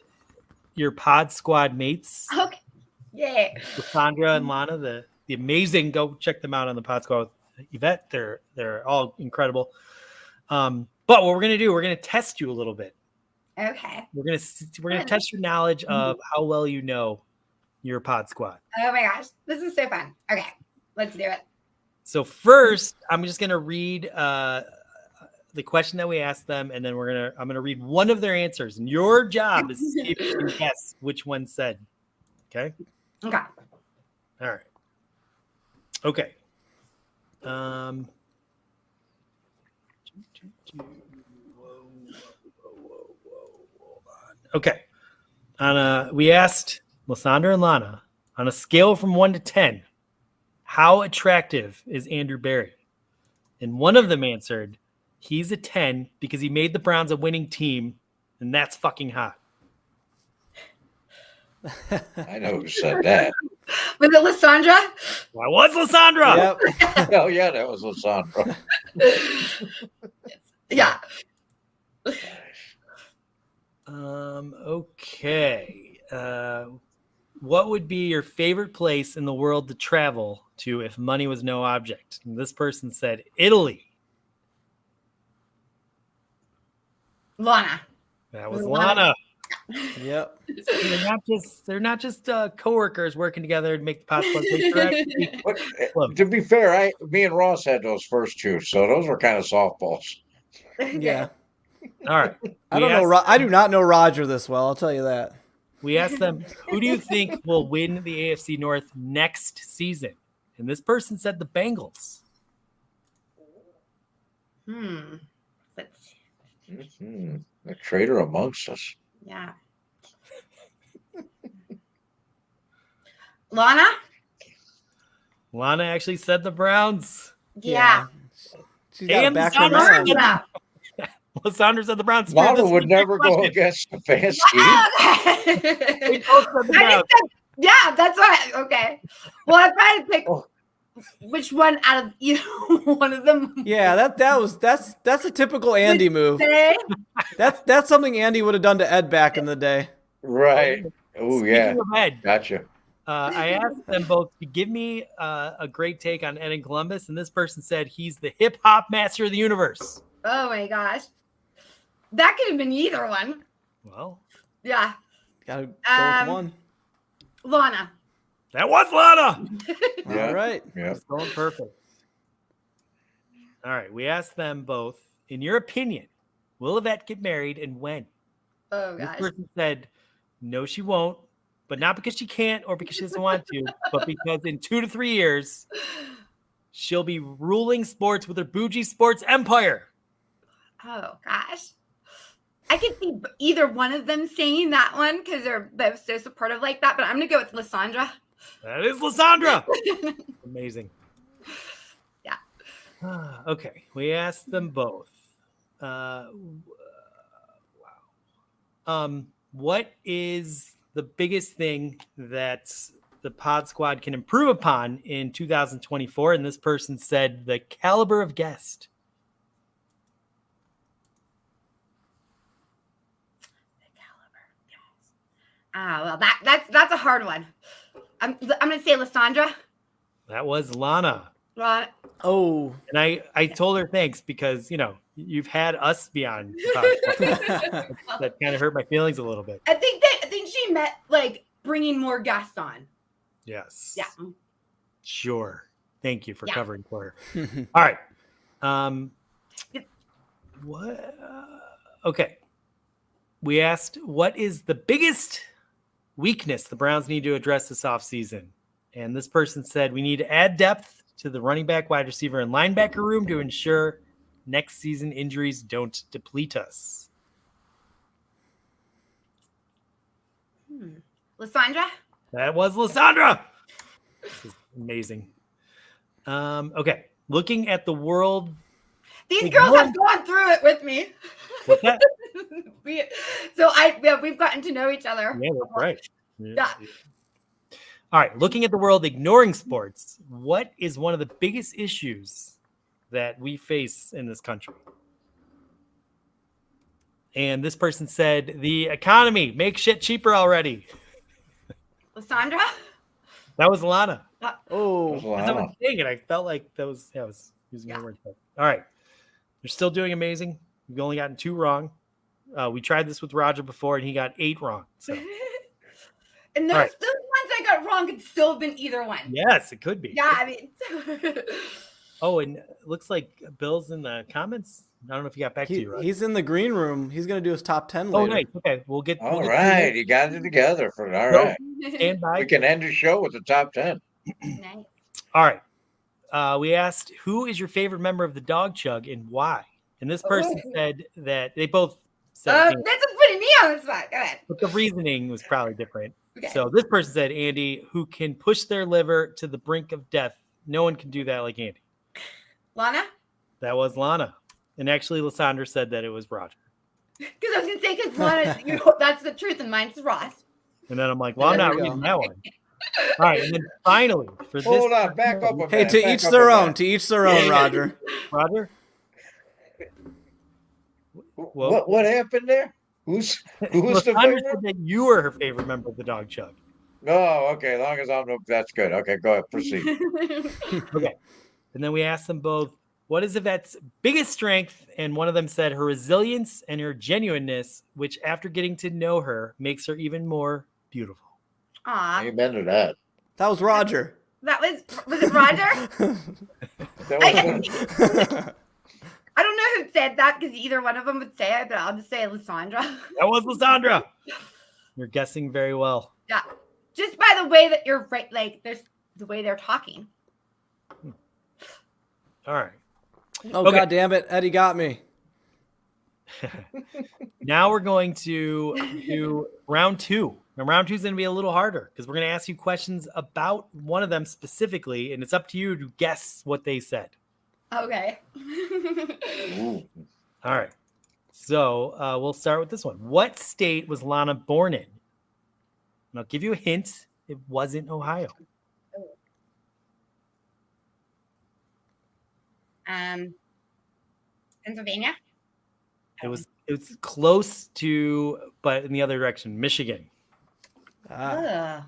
your Pod Squad mates. Okay. Yeah. Sandra and Lana, the amazing. Go check them out on the Pod Squad with Yvette. They're all incredible. But what we're gonna do, we're gonna test you a little bit. Okay. We're gonna test your knowledge of how well you know your Pod Squad. Oh my gosh, this is so fun. Okay, let's do it. So first, I'm just gonna read the question that we asked them, and then I'm gonna read one of their answers, and your job is to see if you can guess which one said. Okay. Okay. All right. Okay. Okay. We asked Lysandra and Lana on a scale from 1 to 10, how attractive is Andrew Berry? And one of them answered, he's a 10 because he made the Browns a winning team, and that's fucking hot. I know who said that. Was it Lysandra? Why was Lysandra? Yep. Oh yeah, that was Lysandra. Yeah. Okay. What would be your favorite place in the world to travel to if money was no object? And this person said Italy. Lana. That was Lana. Yep. They're not just coworkers working together to make the podcast. But, to be fair, me and Ross had those first two, so those were kind of softballs. Yeah. All right. I don't know. I do not know Roger this well. I'll tell you that. We asked them, who do you think will win the AFC North next season? And this person said the Bengals. Let's see. A traitor amongst us. Yeah. Lana? Lana actually said the Browns. Yeah. She's got a And back from Sandra. man. Lysandra said the Browns. Lana would never go against the fans team. They both said the Browns. Yeah, that's right. Okay. Well, I tried to pick which one out of either one of them. Yeah, that's a typical Andy move. Say? That's something Andy would have done to Ed back in the day. Right. Oh, yeah. Speaking of Ed, Gotcha. I asked them both to give me a great take on Ed and Columbus, and this person said he's the hip hop master of the universe. Oh my gosh. That could have been either one. Well, Yeah. Gotta go with one. Lana. that was Lana. Yeah. All right. Yeah. It's going perfect. All right, we asked them both, in your opinion, will Yvette get married and when? Oh This gosh. person said, no, she won't, but not because she can't or because she doesn't want to, but because in 2 to 3 years, she'll be ruling sports with her bougie sports empire. Oh gosh. I could see either one of them saying that one because they're both so supportive like that, but I'm gonna go with Lysandra. That is Lysandra. Amazing. Yeah. Okay, we asked them both. Wow. What is the biggest thing that the Pod Squad can improve upon in 2024? And this person said the caliber of guest. Well, that's a hard one. I'm gonna say Lysandra. That was Lana. Ron. Oh. And I told her thanks because, you know, you've had us be on the podcast. That kind of hurt my feelings a little bit. I think she meant like bringing more guests on. Yes. Yeah. Sure. Thank you for Yeah. covering for her. All right. What? Okay. We asked, what is the biggest weakness the Browns need to address this offseason? And this person said, we need to add depth to the running back, wide receiver, and linebacker room to ensure next season injuries don't deplete us. Lysandra. That was Lysandra. This is amazing. Okay. Looking at the world. These girls have gone through it with me. What's that? We've gotten to know each other. Yeah, that's right. Yeah. All right. Looking at the world, ignoring sports. What is one of the biggest issues that we face in this country? And this person said, the economy. Make shit cheaper already. Lysandra. That was Lana. Oh. As I was saying it, I felt like that was, I was using my words. All right. You're still doing amazing. You've only gotten 2 wrong. We tried this with Roger before, and he got 8 wrong. So. And those ones I got wrong could still have been either one. Yes, it could be. Yeah, I mean. Oh, and it looks like Bill's in the comments. I don't know if he got back to you, Roger. He's in the green room. He's going to do his top 10 later. Oh, nice. Okay, we'll get. All we'll right. get You got it together for it. All right. stand by. We can end the show with the top 10. Nice. All right. We asked, who is your favorite member of the Dog Chug and why? And this person said that they both said That's putting me on the spot. Go ahead. but the reasoning was probably different. Okay. So this person said, Andy, who can push their liver to the brink of death. No one can do that like Andy. Lana? That was Lana. And actually, Lysandra said that it was Roger. Because I was going to say, because Lana, that's the truth, and mine's Ross. And then I'm like, well, I'm There not we go. reading that one. All right. And then finally, for this. Hold on. Back up a Hey, minute. to back each up their a own. minute. To each their own, Roger. Roger? Well, What happened there? Who's the Lysandra favorite? said that you were her favorite member of the Dog Chug. No, okay. As long as I'm that's good. Okay, go ahead. Proceed. Okay. And then we asked them both, what is Yvette's biggest strength? And one of them said her resilience and her genuineness, which after getting to know her makes her even more beautiful. Aw. Amen to that. That was Roger. That was it Roger? That was I don't know who said that because either one of them would say it, but I'll just say Lysandra. That was Lysandra. You're guessing very well. Yeah. Just by the way that you're right, like there's the way they're talking. All right. Oh, Okay. God damn it. Eddie got me. Now we're going to do round 2. And round 2 is going to be a little harder because we're going to ask you questions about one of them specifically, and it's up to you to guess what they said. Okay. Ooh. All right. So we'll start with this one. What state was Lana born in? And I'll give you a hint. It wasn't Ohio. Pennsylvania. It was close to, but in the other direction, Michigan. Ah. Ugh.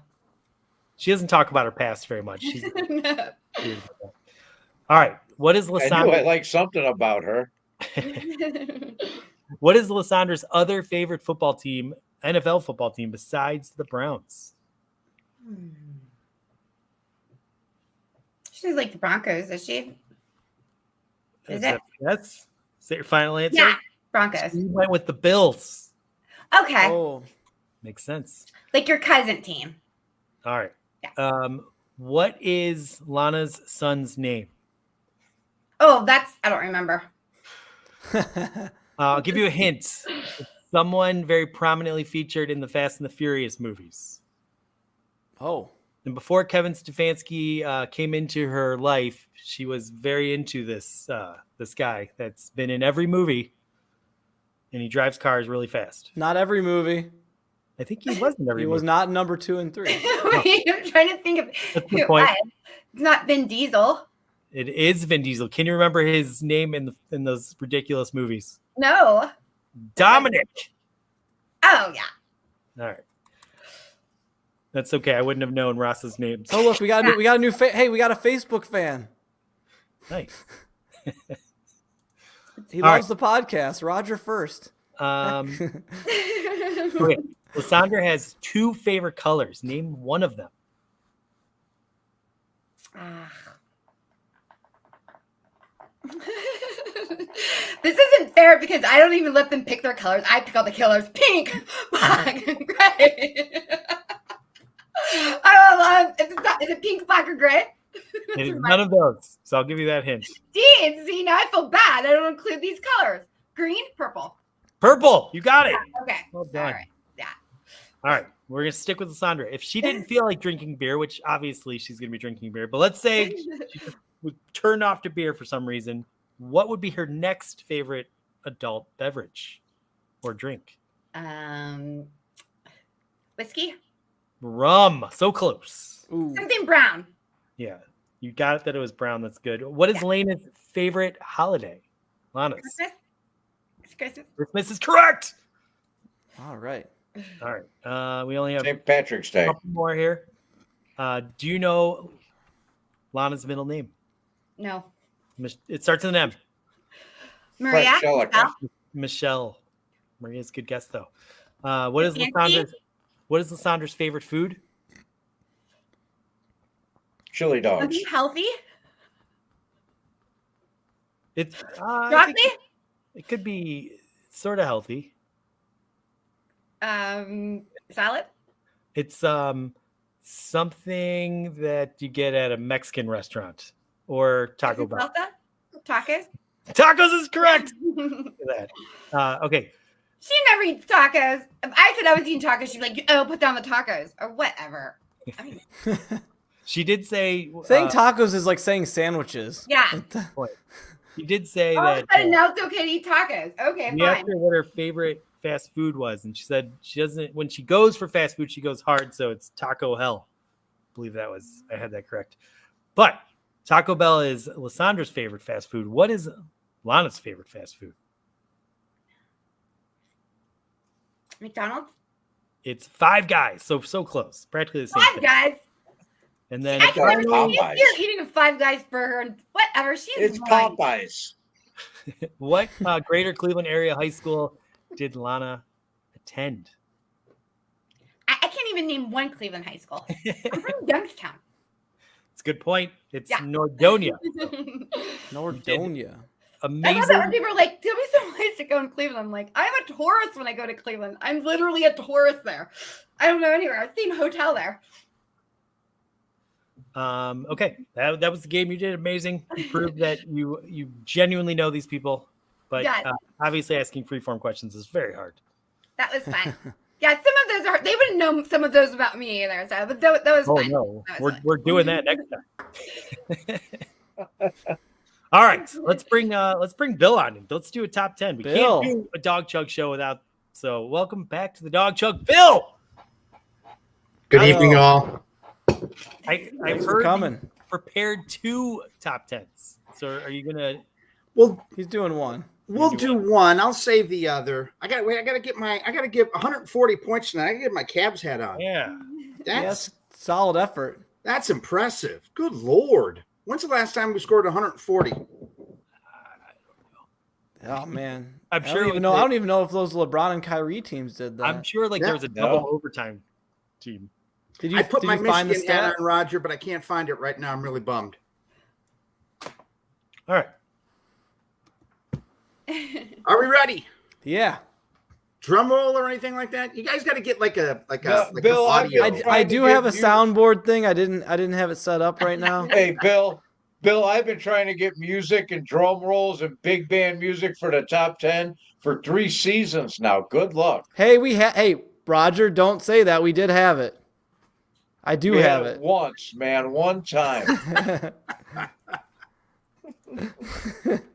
She doesn't talk about her past very much. She's No. weird about that. All right. What is I knew I Lysandra? liked something about her. What is Lysandra's other favorite football team, NFL football team, besides the Browns? She's like the Broncos, is she? Is it? Yes. Is that your final answer? Yeah, Broncos. You went with the Bills. Okay. Oh. Makes sense. Like your cousin team. All right. Yeah. What is Lana's son's name? Oh, I don't remember. I'll give you a hint. It's someone very prominently featured in the Fast and the Furious movies. Oh. And before Kevin Stefanski came into her life, she was very into this guy that's been in every movie, and he drives cars really fast. Not every movie. I think he was in every He movie. was not number 2 and 3. Wait, I'm trying to think of That's who the it point. was. It's not Vin Diesel. It is Vin Diesel. Can you remember his name in those ridiculous movies? No. Dominic. Oh yeah. All right. That's okay. I wouldn't have known Ross's name. Oh look, we got a new hey, we got a Facebook fan. Nice. He All loves the podcast. Roger first. Okay. Lysandra has 2 favorite colors. Name one of them. This isn't fair because I don't even let them pick their colors. I pick all the colors: pink, black, and gray. I don't know. Is it pink, black, or gray? It is none of those. So I'll give you that hint. See, now I feel bad. I don't include these colors: green, purple. Purple. You got it. Yeah, okay. Well done. All right. Yeah. All right. We're going to stick with Lysandra. If she didn't feel like drinking beer, which obviously she's going to be drinking beer, but let's say she just turned off to beer for some reason, what would be her next favorite adult beverage or drink? Whiskey. Rum. So close. Ooh. Something brown. Yeah. You got it that it was brown. That's good. What is Lena's favorite holiday? Lana's. Christmas. It's Christmas. Christmas is correct. All right. All right. We only have St. Patrick's Day. a couple more here. Do you know Lana's middle name? No. It starts with an M. Maria. Angelica. Michelle? Michelle. Maria's a good guess though. What is Nancy? Lysandra's favorite food? Chili dogs. Something healthy. It's Broccoli. it could be sort of healthy. Salad. It's something that you get at a Mexican restaurant or Taco Bell. Salsa? Tacos. Tacos is correct. Look at that. Okay. She never eats tacos. If I said I was eating tacos, she'd be like, "Oh, put down the tacos or whatever." I mean, She did say Saying tacos is like saying sandwiches. yeah. she did say All of a that sudden, now it's okay to eat tacos. Okay, we fine. asked her what her favorite fast food was, and she said she doesn't. When she goes for fast food, she goes hard, so it's Taco Hell. I believe I had that correct. But Taco Bell is Lysandra's favorite fast food. What is Lana's favorite fast food? McDonald's. It's Five Guys. So close, practically the same Five thing. Guys. And then I can never see Popeyes. you eating a Five Guys burger and whatever. She's It's lying. Popeyes. what Greater Cleveland area high school did Lana attend? I can't even name one Cleveland high school. I'm from Youngstown. It's a good point. It's Yeah. Nordonia. Nordonia. I love Amazing. that when people are like, "Tell me some place to go in Cleveland." I'm like, I'm a tourist when I go to Cleveland. I'm literally a tourist there. I don't know anywhere. I've seen a hotel there. Okay, that was the game. You did amazing. You proved that you genuinely know these people. But Yes. obviously, asking freeform questions is very hard. That was fun. Yeah, some of those are. They wouldn't know some of those about me either. So, but that was Oh fun. no, That was fun. we're doing that next time. All right, let's bring Bill on. Let's do a top 10. We Bill. can't do a Dog Chug show without. So welcome back to the Dog Chug, Bill. Good Hello. evening, all. I've Thanks for heard coming. you prepared 2 top 10s. So are you gonna He's doing one. We'll do one. I'll save the other. I got to give 140 points tonight. I got to get my Cavs hat on. Yeah. Yes, solid effort. That's impressive. Good Lord. When's the last time we scored 140? Oh man, I'm I sure don't even know. I don't even know if those LeBron and Kyrie teams did that. I'm sure there was a double overtime team. Did you? I put did my you find the Michigan hat stat? on Roger, but I can't find it right now. I'm really bummed. All right. Are we ready? Yeah. Drum roll or anything like that? You guys got to get like a Bill, I've audio. been I trying to do get have a you- soundboard thing. I didn't have it set up right now. Hey, Bill, I've been trying to get music and drum rolls and big band music for the top 10 for 3 seasons now. Good luck. Hey, hey, Roger, don't say that. We did have it. I do We have had it. once, man, one time.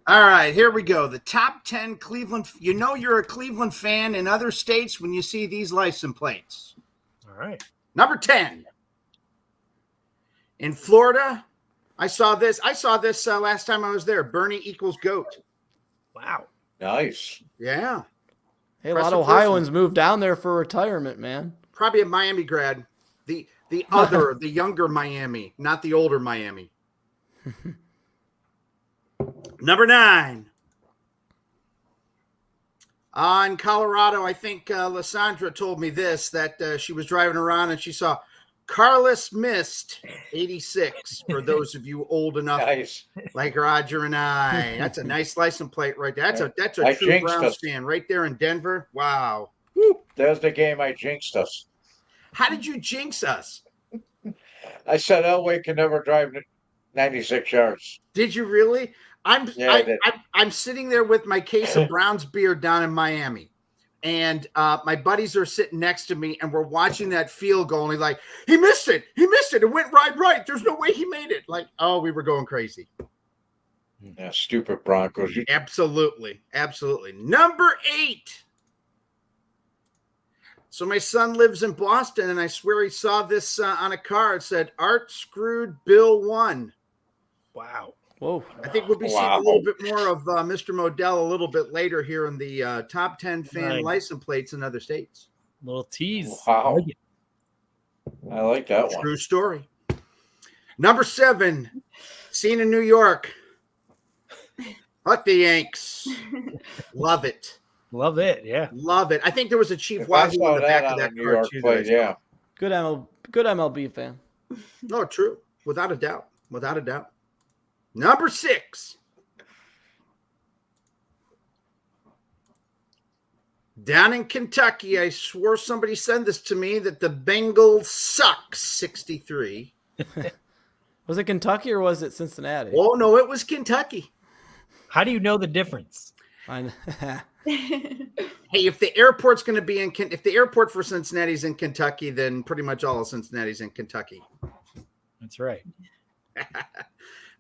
All right, here we go. The top 10 Cleveland. You know you're a Cleveland fan in other states when you see these license plates. All right. Number 10. In Florida, I saw this last time I was there. Bernie equals GOAT. Wow. Nice. Yeah. Hey, a lot Impressive of Ohioans moved down there for retirement, man. Probably a Miami grad. The other, the younger Miami, not the older Miami. Number 9. In Colorado, I think Lysandra told me this, that she was driving around and she saw Carlos Mist 86, for those of you old enough Nice. like Roger and I. That's a nice license plate right there. That's a I true jinxed Browns us. fan right there in Denver. Wow. There's the game I jinxed us. How did you jinx us? I said Elway can never drive 96 yards. Did you really? I did. I'm sitting there with my case of Brown's beer down in Miami, and my buddies are sitting next to me, and we're watching that field goal. And he's like, he missed it. It went right. There's no way he made it. Like, oh, we were going crazy. Yeah, stupid Broncos. Absolutely. Number 8. So my son lives in Boston, and I swear he saw this on a car. It said, Art screwed Bill 1. Wow. Whoa. I think we'll be seeing a little bit more of Mr. Modell a little bit later here in the top 10 fan license plates in other states. Little tease. Wow. I like that one. True story. Number 7, seen in New York. Fuck the Yanks. Love it. Love it. Yeah. Love it. I think there was a Chief If I Wahoo saw on the back that of on a that New car York too. plate, yeah. Good MLB fan. No, true. Without a doubt. Number 6. Down in Kentucky, I swore somebody sent this to me that the Bengals suck 63. Was it Kentucky or was it Cincinnati? Oh, no, it was Kentucky. How do you know the difference? Hey, if the airport's going to be if the airport for Cincinnati's in Kentucky, then pretty much all of Cincinnati's in Kentucky. That's right.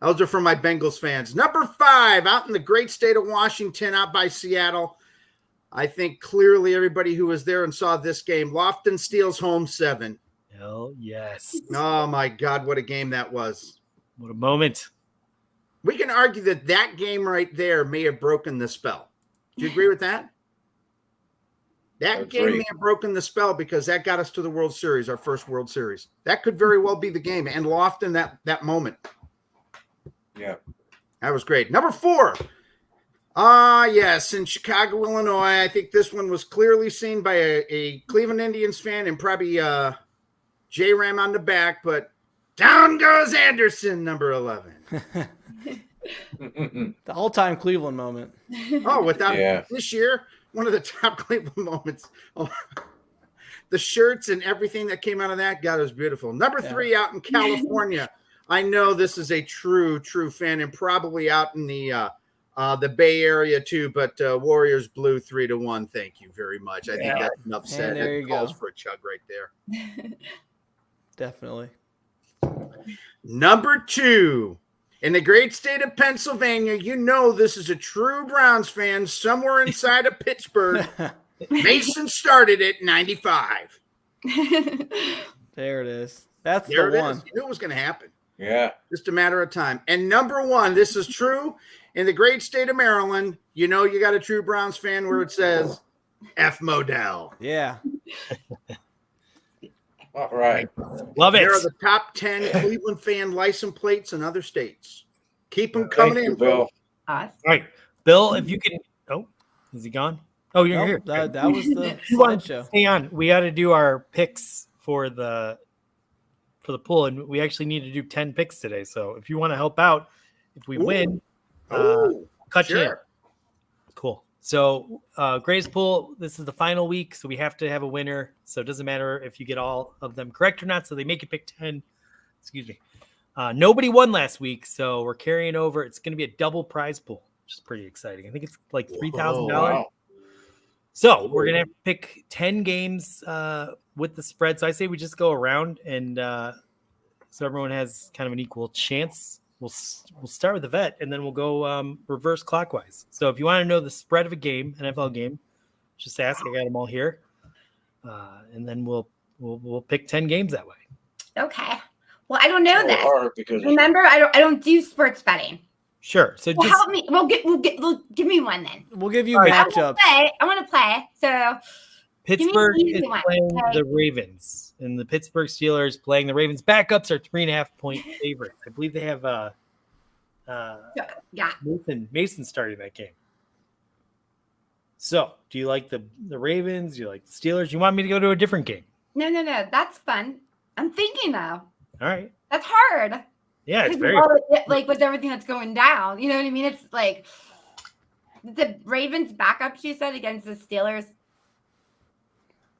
Those are for my Bengals fans. Number 5, out in the great state of Washington, out by Seattle. I think clearly everybody who was there and saw this game, Lofton steals home 7. Hell yes. Oh, my God, what a game that was. What a moment. We can argue that game right there may have broken the spell. Do you agree with that? That game may have broken the spell because that got us to the World Series, our first World Series. That could very well be the game. And Lofton, that moment. Yeah. That was great. Number 4. Yes, in Chicago, Illinois. I think this one was clearly seen by a Cleveland Indians fan and probably J-Ram on the back, but down goes Anderson, number 11. The all-time Cleveland moment. Oh, without this year, one of the top Cleveland moments. Oh, the shirts and everything that came out of that, God, it was beautiful. Number 3, out in California. I know this is a true fan and probably out in the Bay Area too, but Warriors blew 3-1. Thank you very much. I think that's enough said. There you calls go. for a chug right there. Definitely. Number 2, in the great state of Pennsylvania, you know this is a true Browns fan somewhere inside of Pittsburgh. Mason started it 95. There it is. That's There the it one. is. You knew it was going to happen. Yeah. Just a matter of time. And number one, this is true in the great state of Maryland. You know, you got a true Browns fan where it says F Modell. Yeah. All right. Love it. There are the top 10 Cleveland fan license plates in other states. Keep them Thank coming you, in, Bill. folks. Us. All right, Bill, if you can. Oh, is he gone? Oh, you're Nope, here. that was the You want to slideshow. stay on? We got to do our picks for the pool, and we actually need to do 10 picks today. So if you want to help out, if we win, Oh, cut you in. sure. Cool. So Gray's pool, this is the final week, so we have to have a winner. So it doesn't matter if you get all of them correct or not. So they make you pick 10. Excuse me. Nobody won last week, so we're carrying over. It's going to be a double prize pool, which is pretty exciting. I think it's like $3,000. Wow. So we're going to have to pick 10 games with the spread. So I say we just go around, and so everyone has kind of an equal chance. We'll start with Yvette, and then we'll go reverse clockwise. So if you want to know the spread of a game, NFL game, just ask. I got them all here, and then we'll pick 10 games that way. Okay. Well, I don't know this. Hard because Remember, I don't do sports betting. Sure. So Well, just help me. Give me one then. We'll give you All right. matchups. I want to play. So Pittsburgh easy is one. playing Okay. the Ravens, and the Pittsburgh Steelers playing the Ravens. Backups are 3.5-point favorites. I believe they have yeah. Mason starting that game. So, do you like the Ravens? Do you like the Steelers? You want me to go to a different game? No. That's fun. I'm thinking though. All right. That's hard. Yeah, it's Because very. of all like with everything that's going down. You know what I mean? It's like the Ravens backups. You said against the Steelers.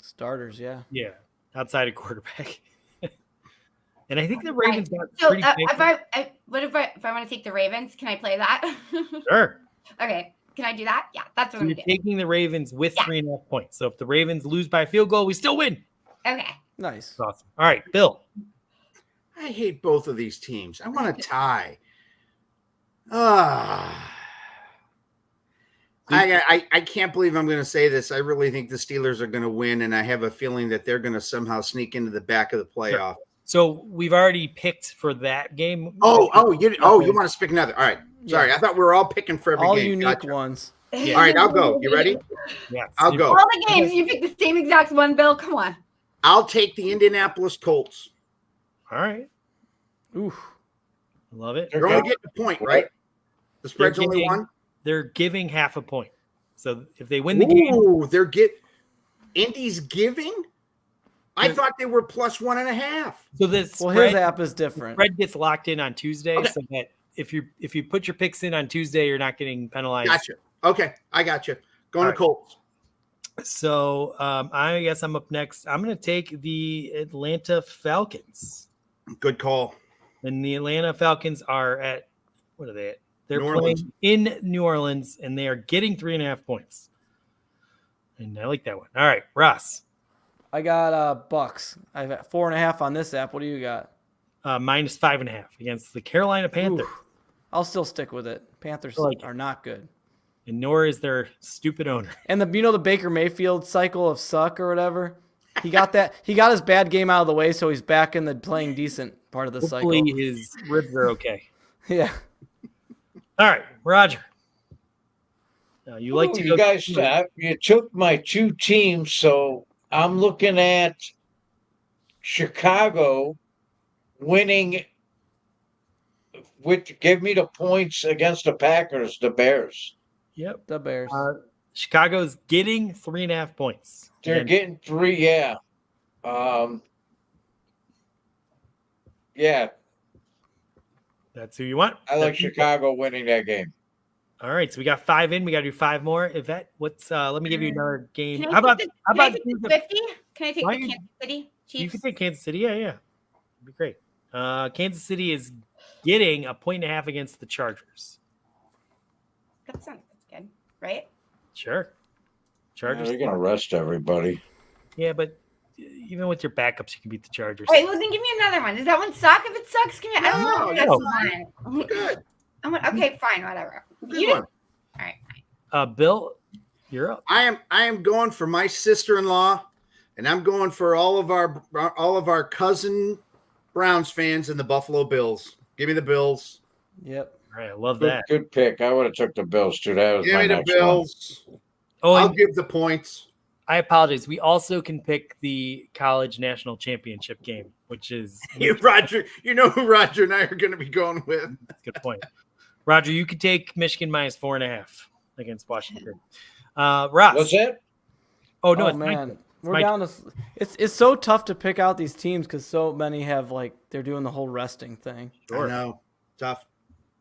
Starters, yeah. Yeah, outside of quarterback. And I think the Ravens got So pretty. if I want to take the Ravens, can I play that? Sure. Okay. Can I do that? Yeah, that's what So I'm you're gonna do. taking the Ravens with Yeah. 3.5 points. So if the Ravens lose by a field goal, we still win. Okay. Nice. That's awesome. All right, Bill. I hate both of these teams. I want a tie. I can't believe I'm going to say this. I really think the Steelers are going to win, and I have a feeling that they're going to somehow sneak into the back of the playoff. So we've already picked for that game. You want to pick another? All right. Sorry, I thought we were all picking for every All game. unique Gotcha. ones. Yeah. All right, I'll go. You ready? Yes. I'll go. All the games you picked the same exact one, Bill. Come on. I'll take the Indianapolis Colts. All right. Oof. Love it. You're only getting a point, right? The spread's They're only giving- one. They're giving half a point. So if they win the game, Ooh, Indy's giving? I thought they were plus 1.5. so this Well, spread, his app is different. spread gets locked in on Tuesday, Okay. so that if you put your picks in on Tuesday, you're not getting penalized. Gotcha. Okay, I got you. Going All to Colts. So I guess I'm up next. I'm going to take the Atlanta Falcons. Good call. And the Atlanta Falcons are at, what are they at? They're New playing Orleans. in New Orleans, and they are getting 3.5 points. And I like that one. All right, Ross, I got Bucks. I've got 4.5 on this app. What do you got? minus 5.5 against the Carolina Panthers. Oof. I'll still stick with it. Panthers I like it. are not good. And nor is their stupid owner. And the Baker Mayfield cycle of suck or whatever. He got that. He got his bad game out of the way, so he's back in the playing decent part of the Hopefully cycle. his ribs are okay. Yeah. All right, Roger. You like to you go guys, you took my two teams, so I'm looking at Chicago winning. Give me the points against the Packers, the Bears. Yep. The Bears. Chicago's getting 3.5 points. They're And getting 3, yeah. Yeah, that's who you want. I like Chicago winning that game. All right, so we got 5 in. We got to do 5 more. Yvette, let me give you another game. Can How about take do the the- 50? Can I take Why the you- Kansas City you Chiefs? can take Kansas City? Yeah. It'd be great. Kansas City is getting 1.5 against the Chargers. That's good, right? Sure. Chargers. They're gonna rest everybody. Yeah, but even with your backups, you can beat the Chargers. All right, well then give me another one. Does that one suck? If it sucks, give me. I don't know. No, If that's no. one. Good. Okay, fine, whatever. Good You one. All right. Bill, you're up. I am going for my sister-in-law, and I'm going for all of our cousin Browns fans and the Buffalo Bills. Give me the Bills. Yep. All right, I love Good, that. good pick. I would have took the Bills too. That was Give my me the next one. Bills. Oh, I'll and give the points. I apologize. We also can pick the college national championship game, which is Roger, you know who Roger and I are going to be going with. that's a good point. Roger, you could take Michigan minus 4.5 against Washington. Ross. What's that? Oh no, Oh it's my man, turn. we're my down to. It's so tough to pick out these teams because so many have like they're doing the whole resting thing. Sure. I know. Tough.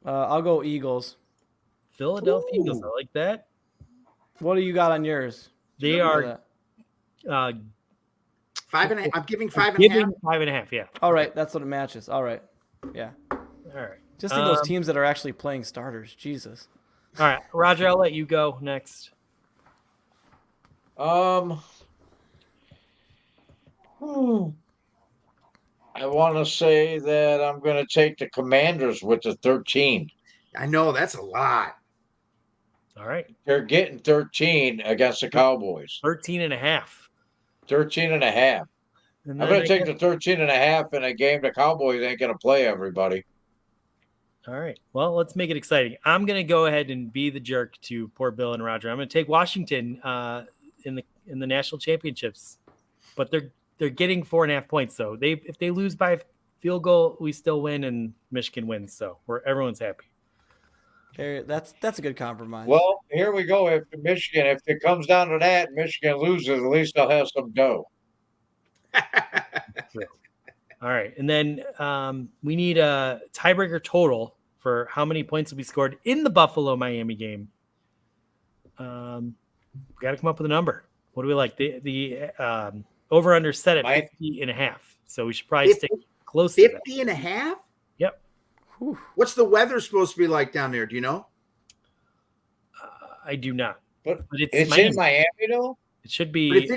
I'll go Eagles. Philadelphia Eagles. I Ooh. like that. What do you got on yours? They Know are that? 5.5. I'm giving 5.5. giving 5.5. Yeah. All right, that's what it matches. All right, yeah. All right. Just think those teams that are actually playing starters. Jesus. All right, Roger. I'll let you go next. I want to say that I'm going to take the Commanders with the 13. I know that's a lot. All right. They're getting 13 against the Cowboys. 13.5. 13 and a half. And I'm then going to take the 13 and a half in a game the Cowboys ain't going to play everybody. All right. Well, let's make it exciting. I'm going to go ahead and be the jerk to poor Bill and Roger. I'm going to take Washington in the national championships, but they're getting 4.5 points. So if they lose by a field goal, we still win, and Michigan wins. So everyone's happy. That's a good compromise. Well, here we go. If it comes down to that, Michigan loses, at least they'll have some dough. All right. And then we need a tiebreaker total for how many points will be scored in the Buffalo-Miami game. We got to come up with a number. What do we like? The over-under set at 50.5. So we should probably stay close to that. 50 and a half? Yep. Whew. What's the weather supposed to be like down there? Do you know? I do not. But it's in Miami, though? It should But be.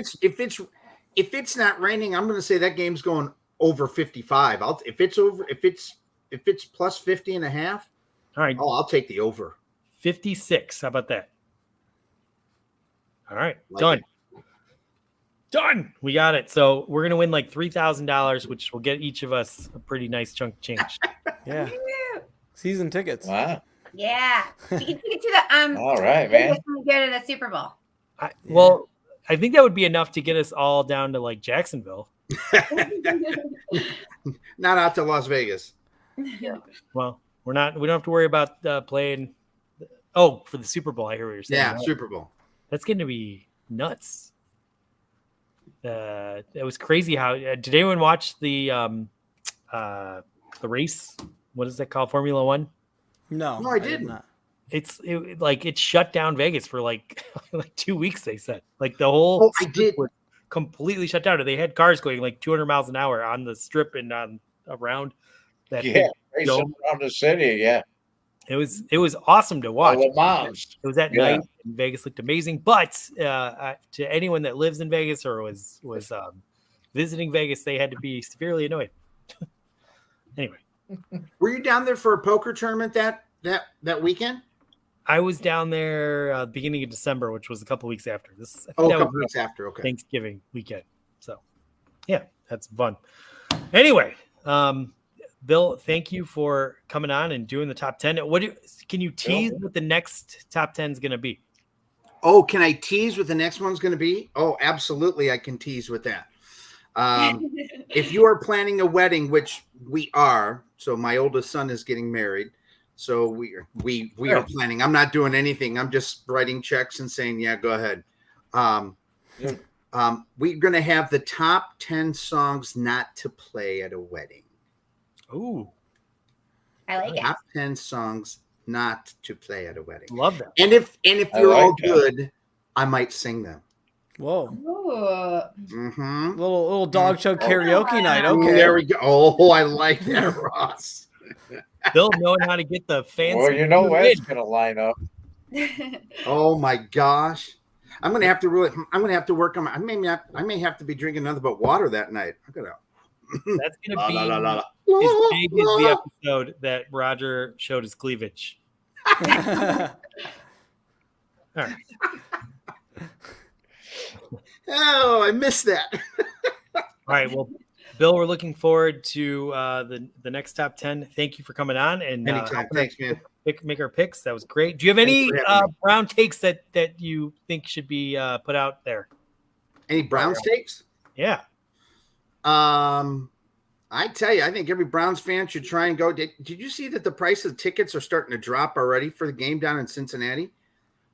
if it's not raining, I'm going to say that game's going over 55. If it's plus 50 and a half, All right. I'll take the over. 56. How about that? All right. Like Done. it. Done. We got it. So we're going to win like $3,000, which will get each of us a pretty nice chunk of change. Yeah. Season tickets. Wow. Yeah. You can take it to the All right, man. go to the Super Bowl. Well, I think that would be enough to get us all down to like Jacksonville. Not out to Las Vegas. Well, we don't have to worry about playing. Oh, for the Super Bowl, I hear what you're saying. Yeah, Right. Super Bowl. That's going to be nuts. It was crazy how did anyone watch the race? What is that called? Formula One? No, No, I did didn't. not. It shut down Vegas for like 2 weeks. They said like the whole Oh, I strip did. was completely shut down. They had cars going like 200 miles an hour on the strip and on around that. Yeah, big racing dome. around the city, yeah. It was awesome to watch. Le Mans. It was at Yeah. night, and Vegas looked amazing. But to anyone that lives in Vegas or was visiting Vegas, they had to be severely annoyed. Anyway, Were you down there for a poker tournament that weekend? I was down there beginning of December, which was a couple weeks after this. I think Oh, a that was couple weeks after. Okay. Thanksgiving weekend. So, yeah, that's fun. Anyway, Bill, thank you for coming on and doing the top 10. Can you tease what the next top 10 is going to be? Oh, can I tease what the next one's going to be? Oh, absolutely. I can tease with that. If you are planning a wedding, which we are, so my oldest son is getting married. So we are planning. I'm not doing anything. I'm just writing checks and saying, yeah, go ahead. We're going to have the top 10 songs not to play at a wedding. Ooh, I like it. Top 10 songs not to play at a wedding. love that. And if I you're like all that. good, I might sing them. Whoa. Ooh. Mm-hmm. Little dog chug karaoke night. Okay. There we go. Oh, I like that, Ross. Bill knowing how to get the fans. Well, you know Ed's going to line up. Oh my gosh. I'm gonna have to work on my. I may have to be drinking nothing but water that night. I gotta. That's going to be La, la, la, la. as big as the episode that Roger showed his cleavage. All right. Oh, I missed that. All right. Well, Bill, we're looking forward to the next top 10. Thank you for coming on and Anytime. Thanks, man. make our picks. That was great. Do you have any Thanks for having me. Brown takes that you think should be put out there? Any Browns takes? Yeah. I tell you, I think every Browns fan should try and go. Did you see that the price of tickets are starting to drop already for the game down in Cincinnati?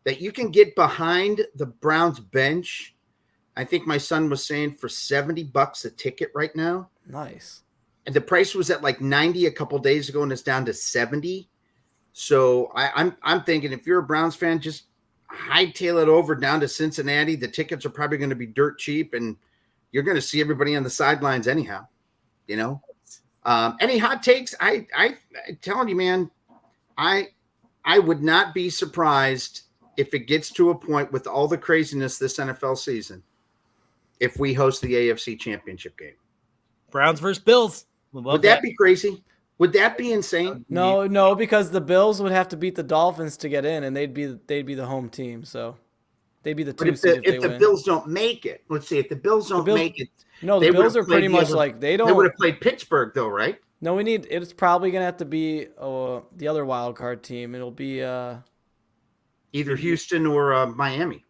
That you can get behind the Browns bench. I think my son was saying for $70 a ticket right now. Nice. And the price was at like 90 a couple days ago, and it's down to 70. So I'm thinking if you're a Browns fan, just hightail it over down to Cincinnati. The tickets are probably going to be dirt cheap, and you're going to see everybody on the sidelines anyhow. You know, any hot takes? I'm telling you, man, I would not be surprised if it gets to a point with all the craziness this NFL season, if we host the AFC Championship game. Browns versus Bills. Would that be crazy? Would that be insane? No, because the Bills would have to beat the Dolphins to get in, and they'd be the home team. So they'd be the two seed if the Bills don't make it. Let's see. If the Bills don't make it. No, the Bills are pretty much like they don't. They would have played Pittsburgh, though, right? No, it's probably gonna have to be the other wild card team. It'll be either Houston or Miami.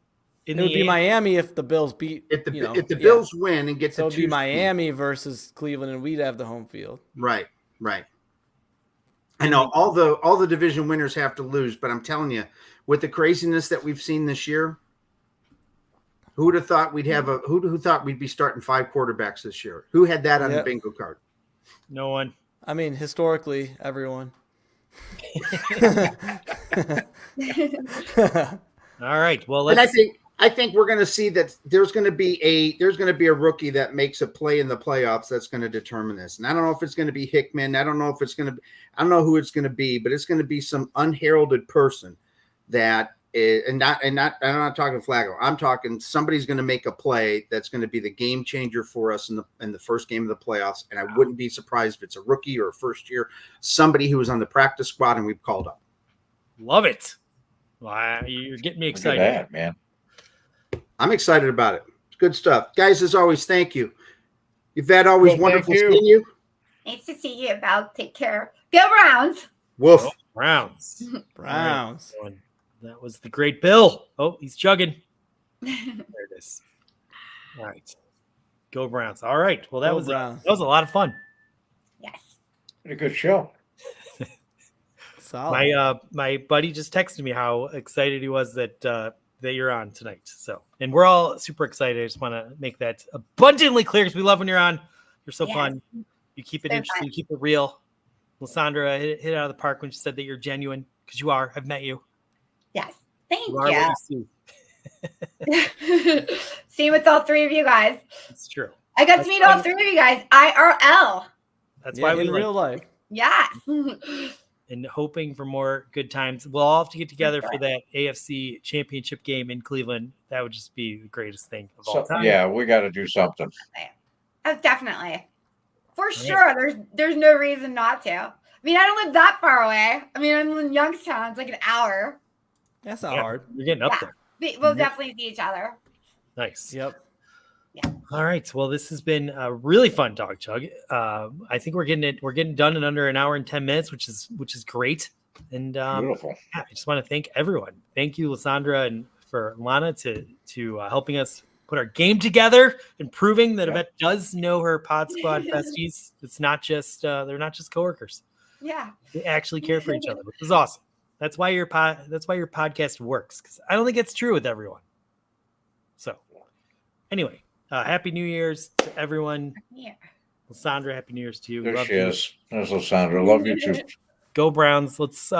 It would be Miami if the Bills beat. If the Bills win and get so it'd be Miami versus Cleveland, and we'd have the home field. Right. I know all the division winners have to lose, but I'm telling you, with the craziness that we've seen this year. Who would have thought who thought we'd be starting 5 quarterbacks this year? Who had that on the bingo card? No one. I mean, historically, everyone. All right. Well, and I think we're going to see that there's going to be a rookie that makes a play in the playoffs that's going to determine this. And I don't know if it's going to be Hickman. I don't know who it's going to be, but it's going to be some unheralded person that. I'm not talking Flacco. I'm talking somebody's going to make a play that's going to be the game changer for us in the first game of the playoffs. And I wouldn't be surprised if it's a rookie or a first year, somebody who was on the practice squad and we've called up. Love it. Wow, you're getting me excited. Look at that, man. I'm excited about it. Good stuff. Guys, as always, thank you. Yvette, always wonderful seeing you. Nice to see you, Val. Take care. Go Browns. Woof. Oh, Browns. Browns. Right. That was the great Bill. Oh, he's chugging. There it is. All right. Go Browns. All right. Well, that was a lot of fun. Yes. A good show. Solid. My buddy just texted me how excited he was that you're on tonight. So, and we're all super excited. I just want to make that abundantly clear because we love when you're on. You're so fun. You keep it interesting. You keep it real. Lysandra hit it out of the park when she said that you're genuine because you are. I've met you. Yes. Thank you. Same with all 3 of you guys. It's true. I got to meet all 3 of you guys IRL. That's why we in real life. Yes. And hoping for more good times. We'll all have to get together for that AFC Championship game in Cleveland. That would just be the greatest thing of all time. Yeah, we got to do something. Oh, definitely. For sure. There's no reason not to. I mean, I don't live that far away. I mean, I'm in Youngstown. It's like an hour. That's not hard. You're getting up there. We'll definitely see each other. Nice. Yep. Yeah. All right. Well, this has been a really fun Dog Chug. I think we're getting done in under an hour and 10 minutes, which is great. And Beautiful. I just want to thank everyone. Thank you, Lysandra, and for Lana to helping us put our game together and proving that Yvette does know her Pod Squad besties. It's not just they're not just coworkers. Yeah. They actually care for each other, which is awesome. That's why your podcast works, because I don't think it's true with everyone. So anyway, Happy New Year's to everyone. Yeah. Lysandra, Happy New Year's to you. There she is. There's Lysandra. Love you too. Go Browns. Let's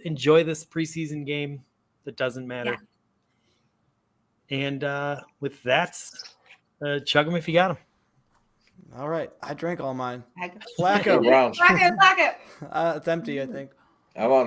enjoy this preseason game that doesn't matter. Yeah. And with that, chug them if you got them. All right. I drank all mine. Flacco. Flacco. It's empty, I think. How about